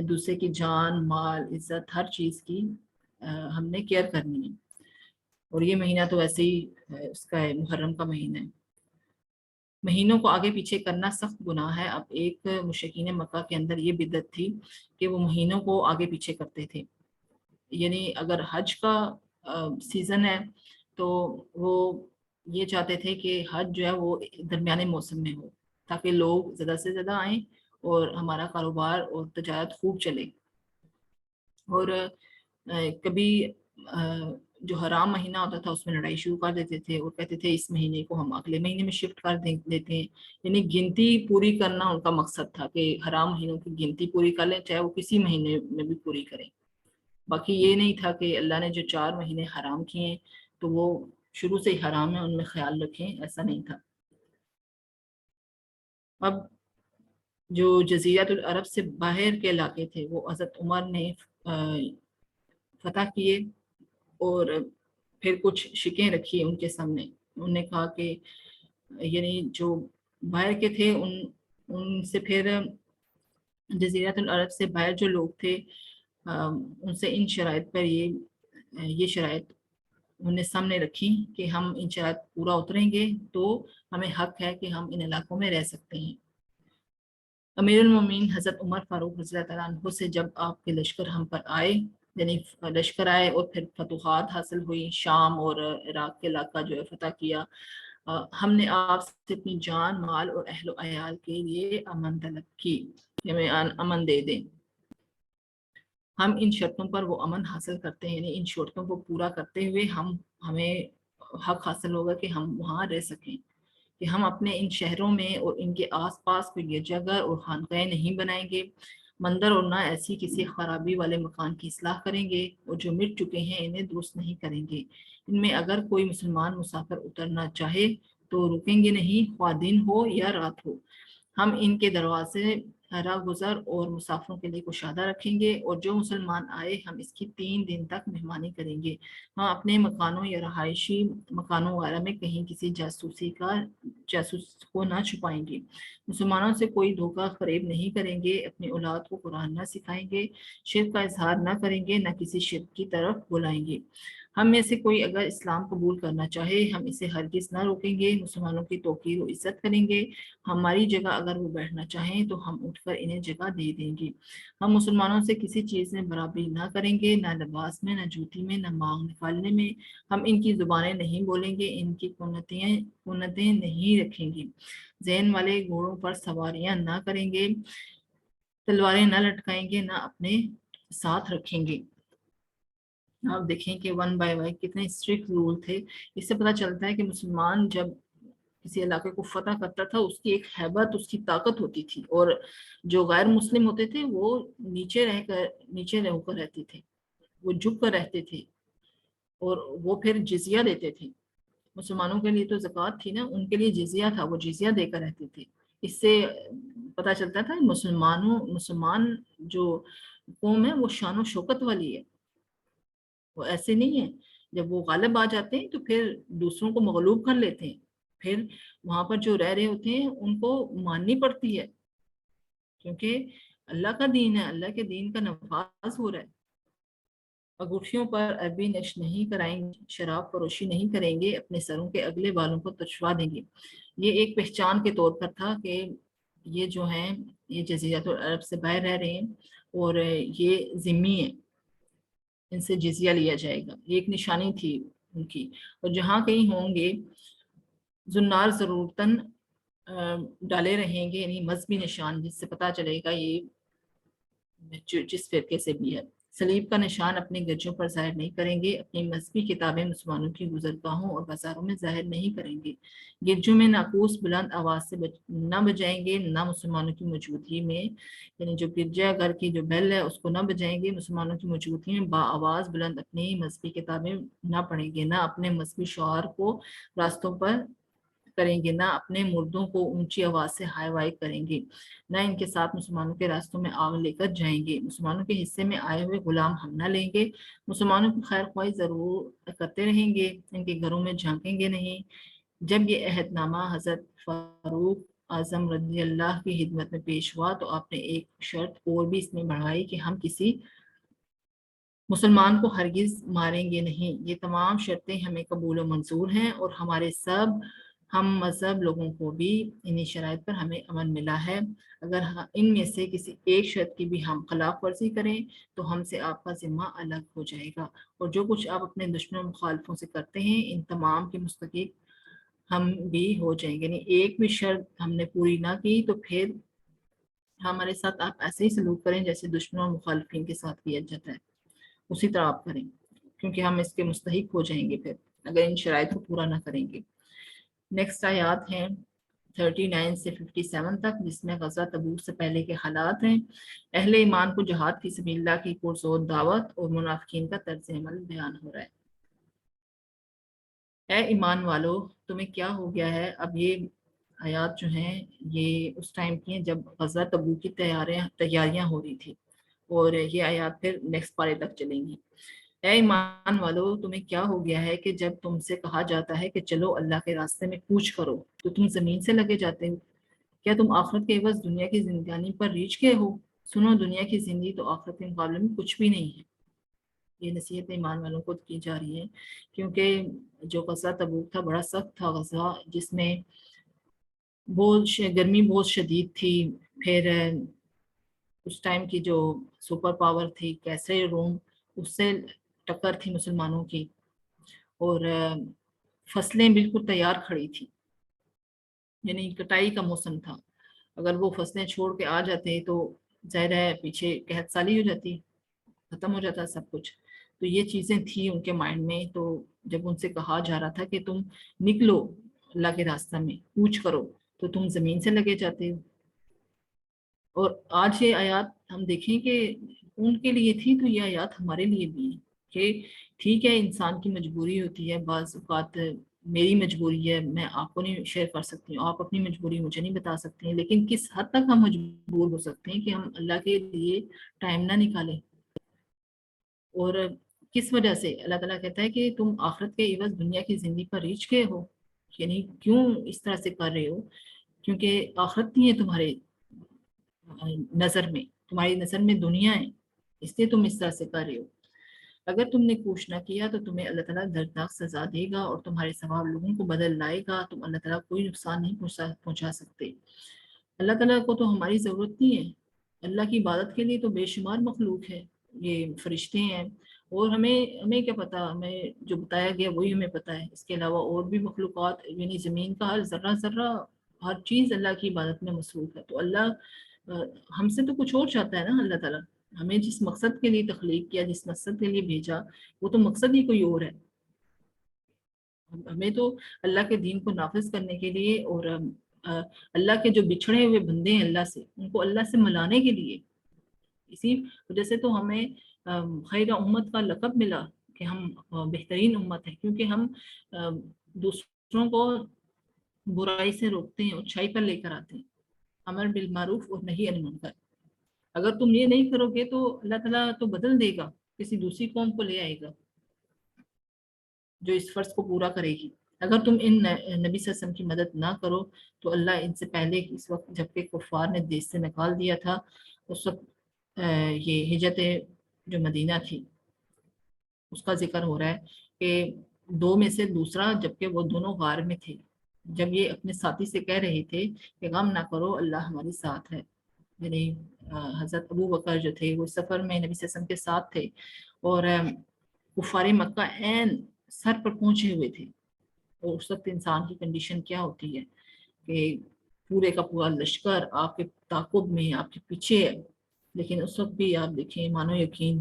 دوسرے کی جان، مال، عزت، ہر چیز کی ہم نے کیئر کرنی ہے. اور یہ مہینہ تو ویسے ہی اس کا ہے، محرم کا مہینہ ہے. مہینوں کو آگے پیچھے کرنا سخت گناہ ہے. اب ایک مشرکین مکہ کے اندر یہ بدعت تھی کہ وہ مہینوں کو آگے پیچھے کرتے تھے. یعنی اگر حج کا سیزن ہے تو وہ یہ چاہتے تھے کہ حج جو ہے وہ درمیانے موسم میں ہو، تاکہ لوگ زیادہ سے زیادہ آئیں اور ہمارا کاروبار اور تجارت خوب چلے. اور کبھی جو حرام مہینہ ہوتا تھا اس میں لڑائی شروع کر دیتے تھے اور کہتے تھے اس مہینے کو ہم اگلے مہینے میں شفٹ کر دیتے ہیں. یعنی گنتی پوری کرنا ان کا مقصد تھا کہ حرام مہینوں کی گنتی پوری کر لیں، چاہے وہ کسی مہینے میں بھی پوری کریں. باقی یہ نہیں تھا کہ اللہ نے جو 4 مہینے حرام کیے ہیں تو وہ شروع سے ہی حرام ہیں، ان میں خیال رکھیں، ایسا نہیں تھا. اب جو جزیرۃ العرب سے باہر کے علاقے تھے وہ حضرت عمر نے فتح کیے، اور پھر کچھ شکیں رکھی ان کے سامنے. انہوں نے کہا کہ یعنی جو باہر کے تھے ان سے پھر جزیرۃ العرب سے باہر جو لوگ تھے ان سے ان شرائط پر یہ شرائط انہوں نے سامنے رکھی کہ ہم ان شرائط پورا اتریں گے تو ہمیں حق ہے کہ ہم ان علاقوں میں رہ سکتے ہیں. امیر المومنین حضرت عمر فاروق رضی اللہ تعالیٰ عنہ سے جب آپ کے لشکر ہم پر آئے، یعنی لشکر آئے اور پھر فتوحات حاصل ہوئی، شام اور عراق کے علاقہ جو ہے فتح کیا، ہم نے آپ سے اپنی جان، مال اور اہل و عیال کے لیے امن طلب کی کہ ہمیں امن دے دیں. ہم ان شرطوں پر وہ امن حاصل کرتے ہیں، یعنی ان شرطوں کو پورا کرتے ہوئے ہمیں حق حاصل ہوگا کہ ہم وہاں رہ سکیں، کہ ہم اپنے ان شہروں میں اور ان کے آس پاس کوئی گرجا اور خانقاہیں نہیں بنائیں گے، مندر اور نہ ایسی کسی خرابی والے مکان کی اصلاح کریں گے، اور جو مٹ چکے ہیں انہیں درست نہیں کریں گے. ان میں اگر کوئی مسلمان مسافر اترنا چاہے تو رکیں گے نہیں، خواہ دن ہو یا رات ہو. ہم ان کے دروازے راہ گزر اور مسافروں کے لیے کشادہ رکھیں گے، اور جو مسلمان آئے ہم اس کی 3 دن تک مہمانی کریں گے. ہم اپنے مکانوں یا رہائشی مکانوں وغیرہ میں کہیں کسی جاسوس کو نہ چھپائیں گے. مسلمانوں سے کوئی دھوکہ فریب نہیں کریں گے، اپنی اولاد کو قرآن نہ سکھائیں گے، شرک کا اظہار نہ کریں گے، نہ کسی شرک کی طرف بلائیں گے. ہم میں سے کوئی اگر اسلام قبول کرنا چاہے ہم اسے ہرگز نہ روکیں گے، مسلمانوں کی توقیر و عزت کریں گے. ہماری جگہ اگر وہ بیٹھنا چاہیں تو ہم اٹھ کر انہیں جگہ دے دیں گے. ہم مسلمانوں سے کسی چیز میں برابری نہ کریں گے، نہ لباس میں، نہ جوتی میں، نہ مانگ نکالنے میں. ہم ان کی زبانیں نہیں بولیں گے، ان کی کنتیں نہیں رکھیں گے، ذہن والے گھوڑوں پر سواریاں نہ کریں گے، تلواریں نہ لٹکائیں گے، نہ اپنے ساتھ رکھیں گے. آپ دیکھیں کہ 1 by 1 کتنے اسٹرکٹ رول تھے. اس سے پتہ چلتا ہے کہ مسلمان جب کسی علاقے کو فتح کرتا تھا اس کی ایک ہیبت، اس کی طاقت ہوتی تھی، اور جو غیر مسلم ہوتے تھے وہ نیچے رہ کر رہتے تھے، وہ جھک کر رہتے تھے، اور وہ پھر جزیہ دیتے تھے. مسلمانوں کے لیے تو زکوٰۃ تھی نا، ان کے لیے جزیہ تھا، وہ جزیہ دے کر رہتے تھے. اس سے پتہ چلتا تھا مسلمان جو قوم ہے وہ شان و شوکت والی ہے، وہ ایسے نہیں ہے. جب وہ غالب آ جاتے ہیں تو پھر دوسروں کو مغلوب کر لیتے ہیں، پھر وہاں پر جو رہ رہے ہوتے ہیں ان کو ماننی پڑتی ہے، کیونکہ اللہ کا دین ہے، اللہ کے دین کا نفاذ ہو رہا ہے. انگوٹھیوں پر عربی نقش نہیں کرائیں گے، شراب فروشی نہیں کریں گے، اپنے سروں کے اگلے بالوں کو ترشوا دیں گے. یہ ایک پہچان کے طور پر تھا کہ یہ جو ہیں یہ جزیرۃ العرب سے باہر رہ رہے ہیں اور یہ ذمہ ہیں، ان سے جزیہ لیا جائے گا. یہ ایک نشانی تھی ان کی. اور جہاں کہیں ہوں گے زنار ضرورتاً ڈالے رہیں گے، یعنی مذہبی نشان جس سے پتہ چلے گا یہ جس فرقے سے بھی ہے. صلیب کا نشان اپنے گرجوں پر ظاہر نہیں کریں گے، اپنی مذہبی کتابیں مسلمانوں کی گزرگاہوں اور بازاروں میں ظاہر نہیں کریں گے، گرجوں میں ناقوس بلند آواز سے نہ بجائیں گے، نہ مسلمانوں کی موجودگی میں، یعنی جو گرجا گھر کی جو بیل ہے اس کو نہ بجائیں گے، مسلمانوں کی موجودگی میں با آواز بلند اپنی مذہبی کتابیں نہ پڑھیں گے، نہ اپنے مذہبی شعار کو راستوں پر کریں گے، نہ اپنے مردوں کو اونچی آواز سے ہائی وائی کریں گے، نہ ان کے ساتھ مسلمانوں کے راستوں میں آگ لے کر جائیں گے، مسلمانوں کے حصے میں آئے ہوئے غلام ہم نہ لیں گے، مسلمانوں کی خیر خواہی ضرور کرتے رہیں گے، ان کے گھروں میں جھانکیں گے نہیں۔ جب یہ عہد نامہ حضرت فاروق اعظم رضی اللہ کی خدمت میں پیش ہوا تو آپ نے ایک شرط اور بھی اس میں بڑھائی کہ ہم کسی مسلمان کو ہرگز ماریں گے نہیں۔ یہ تمام شرطیں ہمیں قبول و منظور ہیں اور ہمارے سب ہم مذہب لوگوں کو بھی انہی شرائط پر ہمیں امن ملا ہے۔ اگر ان میں سے کسی ایک شرط کی بھی ہم خلاف ورزی کریں تو ہم سے آپ کا ذمہ الگ ہو جائے گا، اور جو کچھ آپ اپنے دشمنوں مخالفوں سے کرتے ہیں ان تمام کے مستحق ہم بھی ہو جائیں گے۔ یعنی ایک بھی شرط ہم نے پوری نہ کی تو پھر ہمارے ساتھ آپ ایسے ہی سلوک کریں جیسے دشمنوں اور مخالفین کے ساتھ کیا جاتا ہے، اسی طرح آپ کریں، کیونکہ ہم اس کے مستحق ہو جائیں گے پھر اگر ان شرائط کو پورا نہ کریں گے۔ نیکسٹ آیات ہیں 39 سے 57 تک، جس میں غزوہ تبوک سے پہلے کے حالات ہیں۔ اہل ایمان کو جہاد فی سبیل اللہ کی پرزور دعوت اور منافقین کا طرز عمل بیان ہو رہا ہے۔ اے ایمان والو تمہیں کیا ہو گیا ہے؟ اب یہ آیات جو ہیں یہ اس ٹائم کی ہیں جب غزوہ تبوک کی تیاریاں ہو رہی تھی، اور یہ آیات پھر نیکسٹ پارے تک چلیں گی۔ اے ایمان والو تمہیں کیا ہو گیا ہے کہ جب تم سے کہا جاتا ہے کہ چلو اللہ کے راستے میں کوچ کرو تو تم زمین سے لگے جاتے ہو؟ کیا تم آخرت کے عوض دنیا کی زندگانی پر ریچھ گئے ہو؟ سنو، دنیا کی زندگی تو آخرت کے مقابلے میں کچھ بھی نہیں ہے۔ یہ نصیحت ایمان والوں کو کی جا رہی ہے، کیونکہ جو غزوہ تبوک تھا بڑا سخت تھا غزوہ، جس میں گرمی بہت شدید تھی، پھر اس ٹائم کی جو سپر پاور تھی کیسرے روم، اس سے ٹکر تھی مسلمانوں کی، اور فصلیں بالکل تیار کھڑی تھی، یعنی کٹائی کا موسم تھا۔ اگر وہ فصلیں چھوڑ کے آ جاتے تو ظاہر ہے پیچھے قحط سالی ہو جاتی، ختم ہو جاتا سب کچھ۔ تو یہ چیزیں تھیں ان کے مائنڈ میں، تو جب ان سے کہا جا رہا تھا کہ تم نکلو اللہ کے راستہ میں کوچ کرو تو تم زمین سے لگے جاتے ہو۔ اور آج یہ آیات ہم دیکھیں کہ ان کے لیے تھی تو یہ آیات ہمارے لیے بھی ہیں کہ ٹھیک ہے انسان کی مجبوری ہوتی ہے، بعض اوقات میری مجبوری ہے، میں آپ کو نہیں شیئر کر سکتی ہوں، آپ اپنی مجبوری مجھے نہیں بتا سکتے ہیں، لیکن کس حد تک ہم مجبور ہو سکتے ہیں کہ ہم اللہ کے لیے ٹائم نہ نکالیں؟ اور کس وجہ سے اللہ تعالیٰ کہتا ہے کہ تم آخرت کے عوض دنیا کی زندگی پر ریچھ گئے ہو، یعنی کیوں اس طرح سے کر رہے ہو؟ کیونکہ آخرت نہیں ہے تمہارے نظر میں، تمہاری نظر میں دنیا ہے، اس لیے تم اس طرح سے کر رہے ہو۔ اگر تم نے کوشش نہ کیا تو تمہیں اللہ تعالیٰ دردناک سزا دے گا اور تمہارے ثواب لوگوں کو بدل لائے گا، تم اللہ تعالیٰ کوئی نقصان نہیں پہنچا سکتے۔ اللہ تعالیٰ کو تو ہماری ضرورت نہیں ہے، اللہ کی عبادت کے لیے تو بے شمار مخلوق ہے، یہ فرشتے ہیں، اور ہمیں کیا پتا، ہمیں جو بتایا گیا وہی ہمیں پتا ہے، اس کے علاوہ اور بھی مخلوقات، یعنی زمین کا ہر ذرہ ذرہ ہر چیز اللہ کی عبادت میں مصروف ہے۔ تو اللہ ہم سے تو کچھ اور چاہتا ہے نا، اللہ تعالیٰ ہمیں جس مقصد کے لیے تخلیق کیا، جس مقصد کے لیے بھیجا، وہ تو مقصد ہی کوئی اور ہے۔ ہمیں تو اللہ کے دین کو نافذ کرنے کے لیے، اور اللہ کے جو بچھڑے ہوئے بندے ہیں اللہ سے، ان کو اللہ سے ملانے کے لیے، اسی وجہ سے تو ہمیں خیر امت کا لقب ملا کہ ہم بہترین امت ہے، کیونکہ ہم دوسروں کو برائی سے روکتے ہیں، اچھائی پر لے کر آتے ہیں، امر بالمعروف اور نہی عن المنکر۔ اگر تم یہ نہیں کرو گے تو اللہ تعالیٰ تو بدل دے گا، کسی دوسری قوم کو لے آئے گا جو اس فرض کو پورا کرے گی۔ اگر تم ان نبی صلی اللہ علیہ وسلم کی مدد نہ کرو تو اللہ ان سے پہلے اس وقت جب کہ کفار نے دیش سے نکال دیا تھا، اس وقت یہ ہجرت جو مدینہ تھی اس کا ذکر ہو رہا ہے کہ دو میں سے دوسرا، جبکہ وہ دونوں غار میں تھے، جب یہ اپنے ساتھی سے کہہ رہے تھے کہ غم نہ کرو اللہ ہمارے ساتھ ہے، یعنی حضرت ابو بکر جو تھے وہ سفر میں نبی صلی اللہ علیہ وسلم کے ساتھ تھے، اور کفار مکہ عین سر پر پہنچے ہوئے تھے، اور اس وقت انسان کی کنڈیشن کیا ہوتی ہے کہ پورے کا پورا لشکر آپ کے تعاقب میں، آپ کے پیچھے ہے، لیکن اس وقت بھی آپ دیکھیں مانو یقین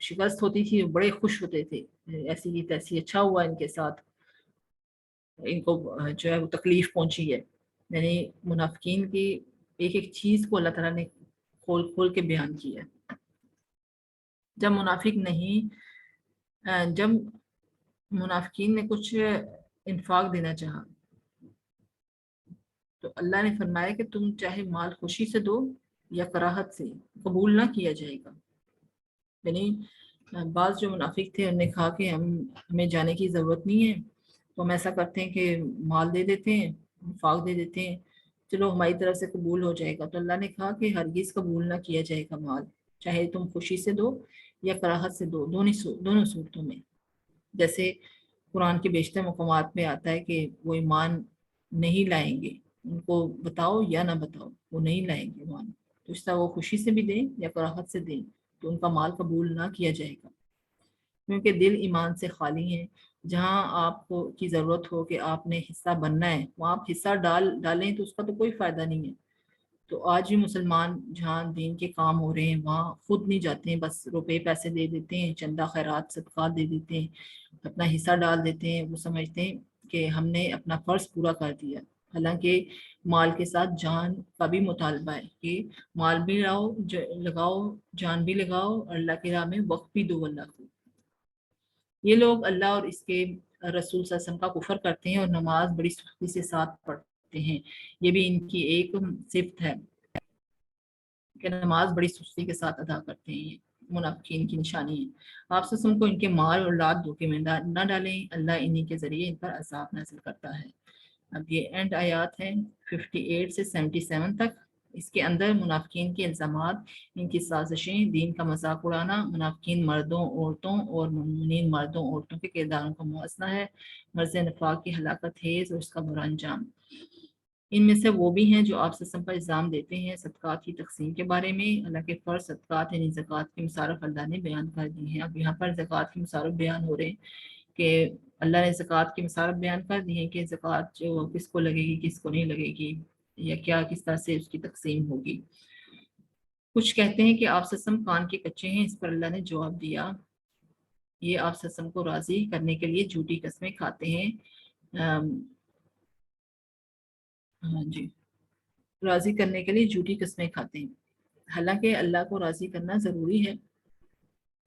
شکست ہوتی تھی وہ بڑے خوش ہوتے تھے، ایسی کی تیسی، اچھا ہوا ان کے ساتھ، ان کو جو ہے وہ تکلیف پہنچی ہے. یعنی منافقین کی ایک ایک چیز کو اللہ تعالیٰ نے کھول کھول کے بیان کیا ہے. جب منافقین نے کچھ انفاق دینا چاہا تو اللہ نے فرمایا کہ تم چاہے مال خوشی سے دو یا کراہت سے، قبول نہ کیا جائے گا. یعنی بعض جو منافق تھے انہوں نے کہا کہ ہمیں جانے کی ضرورت نہیں ہے، تو ہم ایسا کرتے ہیں کہ مال دے دیتے ہیں، انفاق دے دیتے ہیں، چلو ہماری طرف سے قبول ہو جائے گا. تو اللہ نے کہا کہ ہرگز قبول نہ کیا جائے گا مال، چاہے تم خوشی سے دو یا کراہت سے دو، دونوں صورتوں میں. جیسے قرآن کے بیشتر مقامات میں آتا ہے کہ وہ ایمان نہیں لائیں گے، ان کو بتاؤ یا نہ بتاؤ وہ نہیں لائیں گے ایمان. تو اس طرح وہ خوشی سے بھی دیں یا کراہت سے دیں تو ان کا مال قبول نہ کیا جائے گا، کیونکہ دل ایمان سے خالی ہیں. جہاں آپ کو کی ضرورت ہو کہ آپ نے حصہ بننا ہے وہاں آپ حصہ ڈالیں تو اس کا تو کوئی فائدہ نہیں ہے. تو آج بھی مسلمان جہاں دین کے کام ہو رہے ہیں وہاں خود نہیں جاتے ہیں، بس روپے پیسے دے دیتے ہیں، چندہ خیرات صدقات دے دیتے ہیں، اپنا حصہ ڈال دیتے ہیں. وہ سمجھتے ہیں کہ ہم نے اپنا فرض پورا کر دیا، حالانکہ مال کے ساتھ جان کا بھی مطالبہ ہے کہ مال بھی لگاؤ، جان بھی لگاؤ، اور اللہ کی راہ میں وقت بھی دو اللہ کو. یہ لوگ اللہ اور اس کے رسول صلی اللہ علیہ وسلم کا کفر کرتے ہیں اور نماز بڑی سختی سے ساتھ پڑھتے ہیں. یہ بھی ان کی ایک صفت ہے کہ نماز بڑی سستی کے ساتھ ادا کرتے ہیں. یہ منافقین کی نشانی ہے. آپ سسم کو ان کے مال اور اولاد دھوکے میں نہ ڈالیں، اللہ انہی کے ذریعے ان پر عذاب نازل کرتا ہے. اب یہ اینڈ آیات ہیں 58 سے 77 تک. اس کے اندر منافقین کے الزامات، ان کی سازشیں، دین کا مذاق اڑانا، منافقین مردوں عورتوں اور مومنین مردوں عورتوں کے کرداروں کا موازنہ ہے، مرض نفاق کی ہلاکت خیز اور اس کا برا انجام. ان میں سے وہ بھی ہیں جو آپ سسم پر الزام دیتے ہیں صدقات کی تقسیم کے بارے میں. اللہ کے فرض صدقات یعنی زکوٰۃ کی مصارف اللہ نے بیان کر دی ہیں. اب یہاں پر زکوٰۃ کی مصارف بیان ہو رہے ہیں کہ اللہ نے زکوٰۃ کی مصارف بیان کر دی ہے کہ زکوٰۃ جو کس کو لگے گی کس کو نہیں لگے گی، یا کیا کس طرح سے اس کی تقسیم ہوگی. کچھ کہتے ہیں کہ آپ سسم کان کے کچے ہیں. اس پر اللہ نے جواب دیا یہ آپ سسم کو راضی کرنے کے لیے جھوٹی قسمیں کھاتے ہیں. ہاں جی، راضی کرنے کے لیے جھوٹی قسمیں کھاتے ہیں، حالانکہ اللہ کو راضی کرنا ضروری ہے.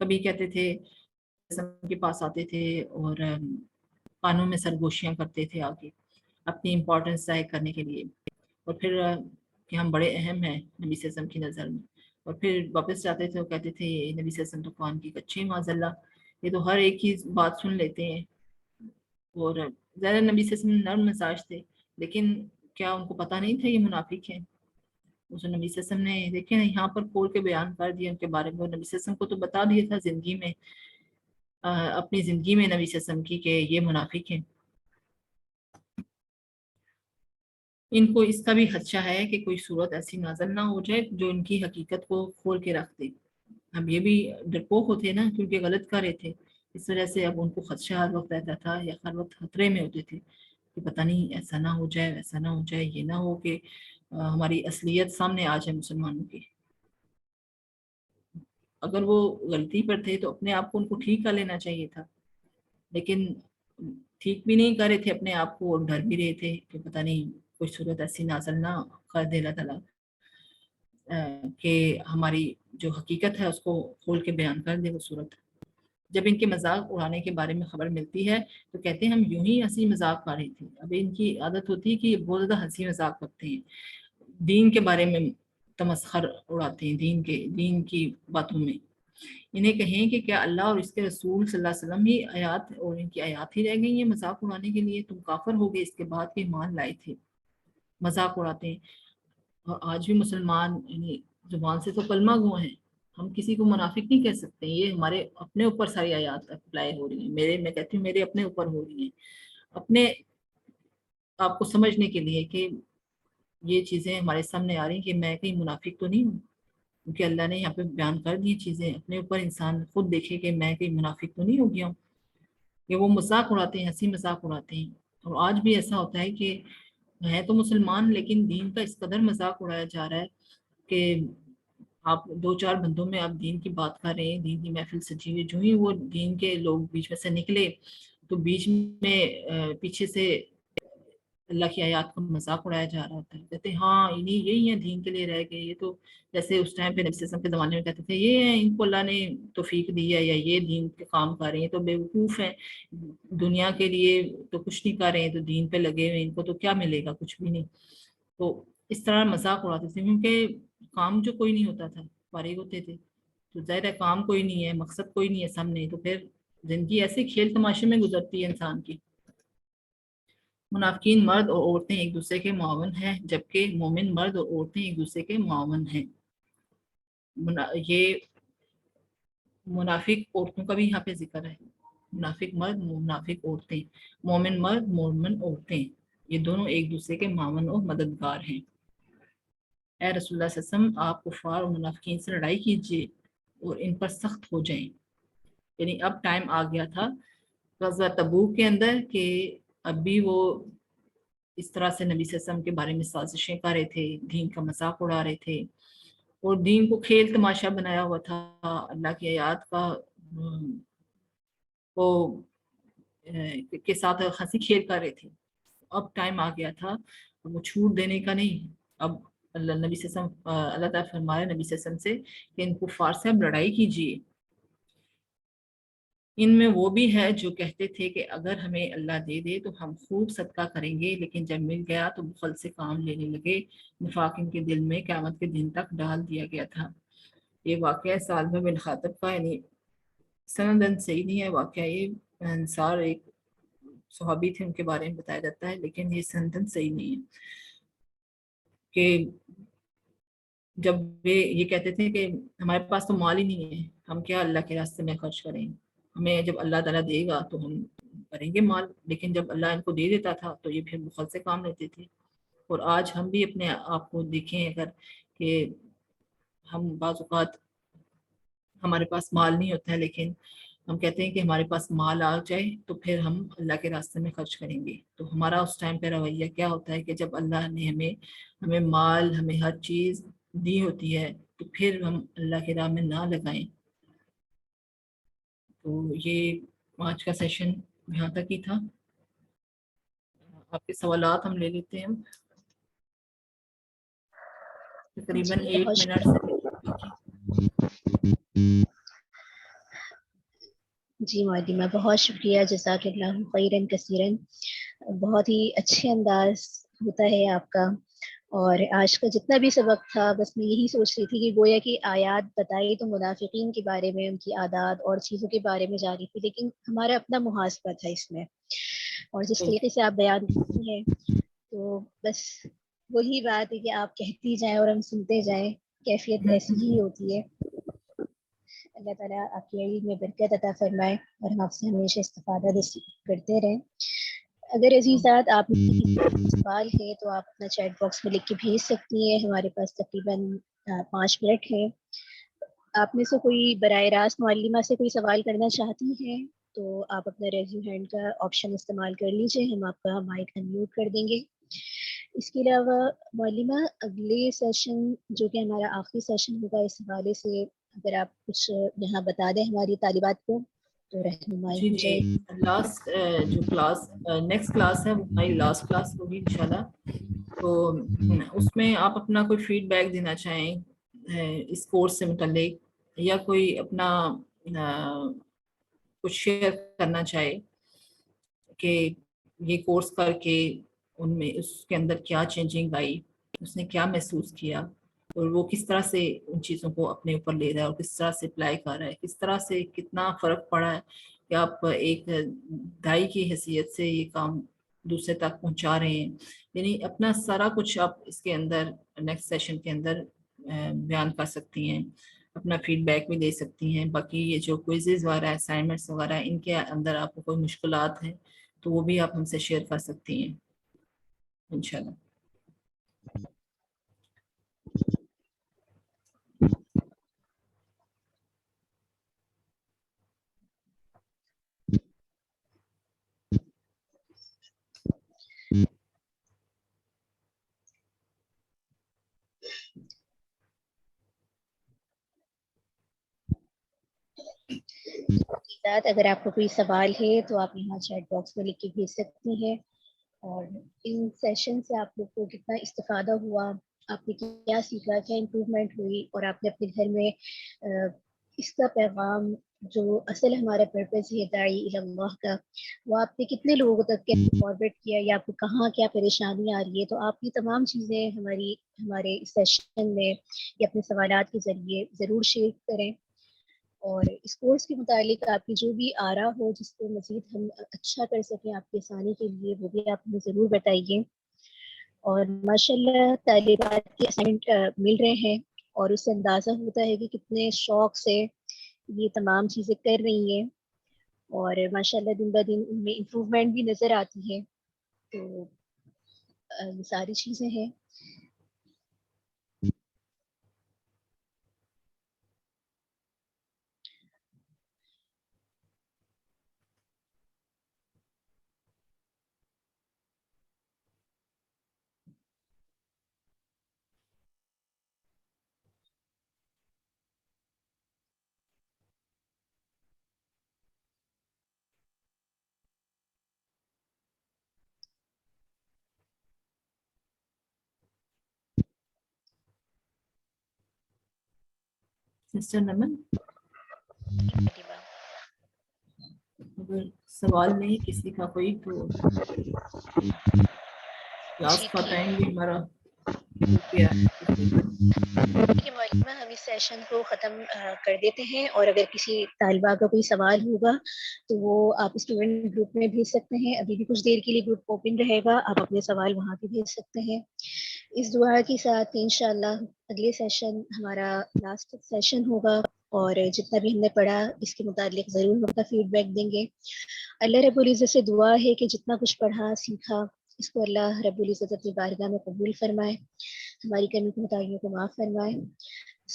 کبھی کہتے تھے کے پاس آتے تھے اور قانون میں سرگوشیاں کرتے تھے آگے اپنی امپورٹنس ظاہر کرنے کے لیے، اور پھر کہ ہم بڑے اہم ہیں نبی صلی اللہ علیہ وسلم کی نظر میں، اور پھر واپس جاتے تھے اور کہتے تھے نبی صلی اللہ علیہ وسلم تو قرآن کی کچے معاذ اللہ، یہ تو ہر ایک کی بات سن لیتے ہیں. اور زیادہ نبی صلی اللہ علیہ وسلم نرم مزاج تھے، لیکن کیا ان کو پتہ نہیں تھا یہ منافق ہیں؟ اس نبی صلی اللہ علیہ وسلم نے دیکھیں یہاں پر کھول کے بیان کر دیا ان کے بارے میں. اور نبی صلی اللہ علیہ وسلم کو تو بتا دیا تھا زندگی میں، اپنی زندگی میں نبی صلی اللہ علیہ وسلم کی کہ یہ منافق ہیں. ان کو اس کا بھی خدشہ ہے کہ کوئی صورت ایسی نازل نہ ہو جائے جو ان کی حقیقت کو کھول کے رکھ دے. اب یہ بھی ڈرپوک ہوتے نا، کیونکہ غلط کر رہے تھے، اس وجہ سے اب ان کو خدشہ ہر وقت رہتا تھا، یا ہر وقت خطرے میں ہوتے تھے کہ پتہ نہیں ایسا نہ ہو جائے، ویسا نہ ہو جائے، یہ نہ ہو کہ ہماری اصلیت سامنے آ جائے مسلمانوں کی. اگر وہ غلطی پر تھے تو اپنے آپ کو ان کو ٹھیک کر لینا چاہیے تھا، لیکن ٹھیک بھی نہیں کر رہے تھے اپنے آپ کو، اور ڈر بھی رہے تھے کہ پتہ نہیں کوئی صورت ایسی نازل نہ کر دے اللہ تعالیٰ کہ ہماری جو حقیقت ہے اس کو کھول کے بیان کر دے وہ صورت. جب ان کے مذاق اڑانے کے بارے میں خبر ملتی ہے تو کہتے ہیں ہم یوں ہی ہنسی مذاق کر رہے تھے. اب ان کی عادت ہوتی ہے کہ یہ بہت زیادہ ہنسی مذاق کرتے ہیں، دین کے بارے میں تمسخر اڑاتے ہیں، دین کی باتوں میں. انہیں کہیں کہ کیا اللہ اور اس کے رسول صلی اللہ علیہ وسلم ہی آیات اور ان کی آیات ہی رہ گئی ہیں مذاق اڑانے کے لیے؟ تم کافر ہو گئے اس کے بعد کہ ایمان لائے تھے. مذاق اڑاتے ہیں. اور آج بھی مسلمان یعنی زبان سے تو کلمہ گو ہیں، ہم کسی کو منافق نہیں کہہ سکتے. یہ ہمارے اپنے اوپر ساری آیات اپلائی ہو رہی ہیں، میں کہتی ہوں میرے اپنے اوپر ہو رہی ہیں، اپنے آپ کو سمجھنے کے لیے کہ یہ چیزیں ہمارے سامنے آ رہی ہیں کہ میں کہیں منافق تو نہیں ہوں، کیونکہ اللہ نے یہاں پہ بیان کر دی چیزیں. اپنے اوپر انسان خود دیکھے کہ میں کہیں منافق تو نہیں ہو گیا ہوں. کہ وہ مذاق اڑاتے ہیں، ہنسی مذاق اڑاتے ہیں. اور آج بھی ایسا ہوتا ہے کہ ہے تو مسلمان لیکن دین کا اس قدر مذاق اڑایا جا رہا ہے کہ آپ دو چار بندوں میں آپ دین کی بات کر رہے ہیں، دین کی محفل سجی ہوئی، جو ہی وہ دین کے لوگ بیچ میں سے نکلے تو بیچ میں پیچھے سے اللہ کی آیات کا مذاق اڑایا جا رہا ہوتا ہے. کہتے ہیں ہاں یہی ہیں دین کے لیے رہ گئے، یہ تو جیسے اس ٹائم پہ نبی صلی اللہ علیہ وسلم کے زمانے میں کہتے تھے یہ ہیں ان کو اللہ نے توفیق دی ہے، یا یہ دین کے کام کر رہے ہیں تو بیوقوف ہیں، دنیا کے لیے تو کچھ نہیں کر رہے ہیں، تو دین پہ لگے ہوئے ان کو تو کیا ملے گا، کچھ بھی نہیں. تو اس طرح مذاق اڑاتے تھے، کیونکہ کام جو کوئی نہیں ہوتا تھا، فارغ ہوتے تھے تو ظاہر ہے کام کوئی نہیں ہے، مقصد کوئی نہیں ہے سامنے، تو پھر زندگی ایسے کھیل تماشے میں گزرتی ہے انسان کی. منافقین مرد اور عورتیں ایک دوسرے کے معاون ہیں، جبکہ مومن مرد اور عورتیں ایک دوسرے کے معاون ہیں. یہ منافق عورتوں کا بھی یہاں پہ ذکر ہے، منافق مرد منافق عورتیں، مومن مرد مومن عورتیں، یہ دونوں ایک دوسرے کے معاون اور مددگار ہیں. اے رسول اللہ صلی اللہ علیہ وسلم، آپ کفار اور منافقین سے لڑائی کیجیے اور ان پر سخت ہو جائیں. یعنی اب ٹائم آ گیا تھا غزوہ تبوک کے اندر کہ اب بھی وہ اس طرح سے نبی صلی اللہ علیہ وسلم کے بارے میں سازشیں کر رہے تھے، دین کا مذاق اڑا رہے تھے اور دین کو کھیل تماشا بنایا ہوا تھا. اللہ کی آیات کا وہ کے ساتھ ہنسی کھیل کر رہے تھے. اب ٹائم آ گیا تھا وہ چھوٹ دینے کا نہیں. اب اللہ نبی صلی اللہ علیہ وسلم اللہ تعالیٰ فرما رہے نبی صلی اللہ علیہ وسلم سے کہ ان کفار سے اب لڑائی کیجیے. ان میں وہ بھی ہے جو کہتے تھے کہ اگر ہمیں اللہ دے دے تو ہم خوب صدقہ کریں گے، لیکن جب مل گیا تو بخل سے کام لینے لگے. نفاق ان کے دل میں قیامت کے دن تک ڈال دیا گیا تھا. یہ واقعہ سالمہ بن خاطب کا، یعنی سندن صحیح نہیں ہے واقعہ، یہ انصار ایک صحابی تھے ان کے بارے میں بتایا جاتا ہے، لیکن یہ سندن صحیح نہیں ہے. کہ جب یہ کہتے تھے کہ ہمارے پاس تو مال ہی نہیں ہے، ہم کیا اللہ کے راستے میں خرچ کریں، ہمیں جب اللہ تعالیٰ دے گا تو ہم کریں گے مال. لیکن جب اللہ ان کو دے دیتا تھا تو یہ پھر بخل سے کام لیتے تھے. اور آج ہم بھی اپنے آپ کو دیکھیں اگر کہ ہم بعض اوقات ہمارے پاس مال نہیں ہوتا ہے، لیکن ہم کہتے ہیں کہ ہمارے پاس مال آ جائے تو پھر ہم اللہ کے راستے میں خرچ کریں گے. تو ہمارا اس ٹائم پہ رویہ کیا ہوتا ہے کہ جب اللہ نے ہمیں مال، ہمیں ہر چیز دی ہوتی ہے تو پھر ہم اللہ کے راہ میں نہ لگائیں. تو یہ آج کا سیشن یہاں تک ہی تھا. آپ کے سوالات ہم لے لیتے ہیں تقریباً جی 8 بہت منٹ شکریہ. سے. جی معلمہ بہت شکریہ، جزاک اللہ خیرن کثیرن. بہت ہی اچھے انداز ہوتا ہے آپ کا. اور آج کا جتنا بھی سبق تھا بس میں یہی سوچ رہی تھی کہ گویا کی آیات بتائی تو منافقین کے بارے میں، ان کی عادات اور چیزوں کے بارے میں جا رہی تھی، لیکن ہمارا اپنا محاسبہ تھا اس میں. اور جس طریقے سے آپ بیان کرتی ہیں تو بس وہی بات ہے کہ آپ کہتی جائیں اور ہم سنتے جائیں، کیفیت ایسی ہی ہوتی ہے. اللہ تعالیٰ آپ کی علم میں برکت عطا فرمائے اور ہم آپ سے ہمیشہ استفادہ کرتے رہیں. اگر عزیزات آپ سوال ہے تو آپ اپنا چیٹ باکس میں لکھ کے بھیج سکتی ہیں. ہمارے پاس تقریباً 5 منٹ ہیں. آپ میں سے کوئی براہ راست معلمہ سے کوئی سوال کرنا چاہتی ہیں تو آپ اپنا ریزیو ہینڈ کا آپشن استعمال کر لیجئے، ہم آپ کا مائک انمیوٹ کر دیں گے. اس کے علاوہ معلمہ اگلے سیشن جو کہ ہمارا آخری سیشن ہوگا، اس حوالے سے اگر آپ کچھ یہاں بتا دیں ہماری طالبات کو تو رہنمائی جی ہو جائے گی. لاسٹ جو کلاس نیکسٹ کلاس ہے وہ ہماری لاسٹ کلاس ہوگی انشاءاللہ. تو اس میں آپ اپنا کوئی فیڈ بیک دینا چاہیں اس کورس سے متعلق، یا کوئی اپنا کچھ شیئر کرنا چاہے کہ یہ کورس کر کے ان میں اس کے اندر کیا چینجنگ آئی، اس نے کیا محسوس کیا، اور وہ کس طرح سے ان چیزوں کو اپنے اوپر لے رہا ہے اور کس طرح سے اپلائی کر رہا ہے، کس طرح سے کتنا فرق پڑا ہے کہ آپ ایک دائی کی حیثیت سے یہ کام دوسرے تک پہنچا رہے ہیں. یعنی اپنا سارا کچھ آپ اس کے اندر نیکسٹ سیشن کے اندر بیان کر سکتی ہیں، اپنا فیڈ بیک بھی دے سکتی ہیں. باقی یہ جو کوئزز وغیرہ اسائنمنٹس وغیرہ ان کے اندر آپ کو کوئی مشکلات ہیں تو وہ بھی آپ ہم سے شیئر کر سکتی ہیں انشاءاللہ. ساتھ اگر آپ کو کوئی سوال ہے تو آپ یہاں چیٹ باکس میں لکھ کے بھیج سکتی ہیں. اور ان سیشن سے آپ لوگ کو کتنا استفادہ ہوا, آپ نے کیا سیکھا, کیا امپروومنٹ ہوئی, اور آپ نے اپنے گھر میں اس کا پیغام جو اصل ہمارا پرپز ہے داعی الی اللہ کا, وہ آپ نے کتنے لوگوں تک فارورڈ کیا, یا آپ کو کہاں کیا پریشانی آ رہی ہے. تو آپ یہ تمام چیزیں ہمارے سیشن میں یا اپنے سوالات کے ذریعے ضرور شیئر کریں. اور اس کورس کے متعلق آپ کی جو بھی آرا ہو جس کو مزید ہم اچھا کر سکیں آپ کی آسانی کے لیے, وہ بھی آپ ہمیں ضرور بتائیے. اور ماشاءاللہ طالبات کے اسائنمنٹ مل رہے ہیں, اور اس سے اندازہ ہوتا ہے کہ کتنے شوق سے یہ تمام چیزیں کر رہی ہیں, اور ماشاءاللہ دن بہ دن ان میں امپروومنٹ بھی نظر آتی ہے. تو یہ ساری چیزیں ہیں. سسٹر نمن, اگر سوال نہیں کسی کا کوئی تو کلاس کا ٹائم بھی ہمارا ہو گیا ہے. معلومہ ہم اس سیشن کو ختم کر دیتے ہیں, اور اگر کسی طالبہ کا کوئی سوال ہوگا تو وہ آپ اسٹوڈنٹ گروپ میں بھیج سکتے ہیں. ابھی بھی کچھ دیر کے لیے گروپ اوپن رہے گا, آپ اپنے سوال وہاں پہ بھیج سکتے ہیں. اس دعا کے ساتھ انشاءاللہ اگلے سیشن ہمارا لاسٹ سیشن ہوگا, اور جتنا بھی ہم نے پڑھا اس کے متعلق ضرور ہم اپنا فیڈ بیک دیں گے. اللہ رب العزت سے دعا ہے کہ جتنا کچھ پڑھا سیکھا اس کو اللہ رب العزت اپنی بارگاہ میں قبول فرمائے, ہماری کمی کوتاہیوں کو معاف فرمائے.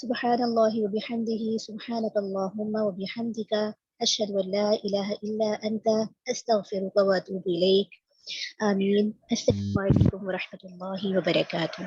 سبحان اللہ وبحمدہ, سبحانک اللہم وبحمدک, اشہد ان لا الہ الا انت, استغفرک واتوب الیک. آمین. السلام علیکم ورحمۃ اللہ وبرکاتہ.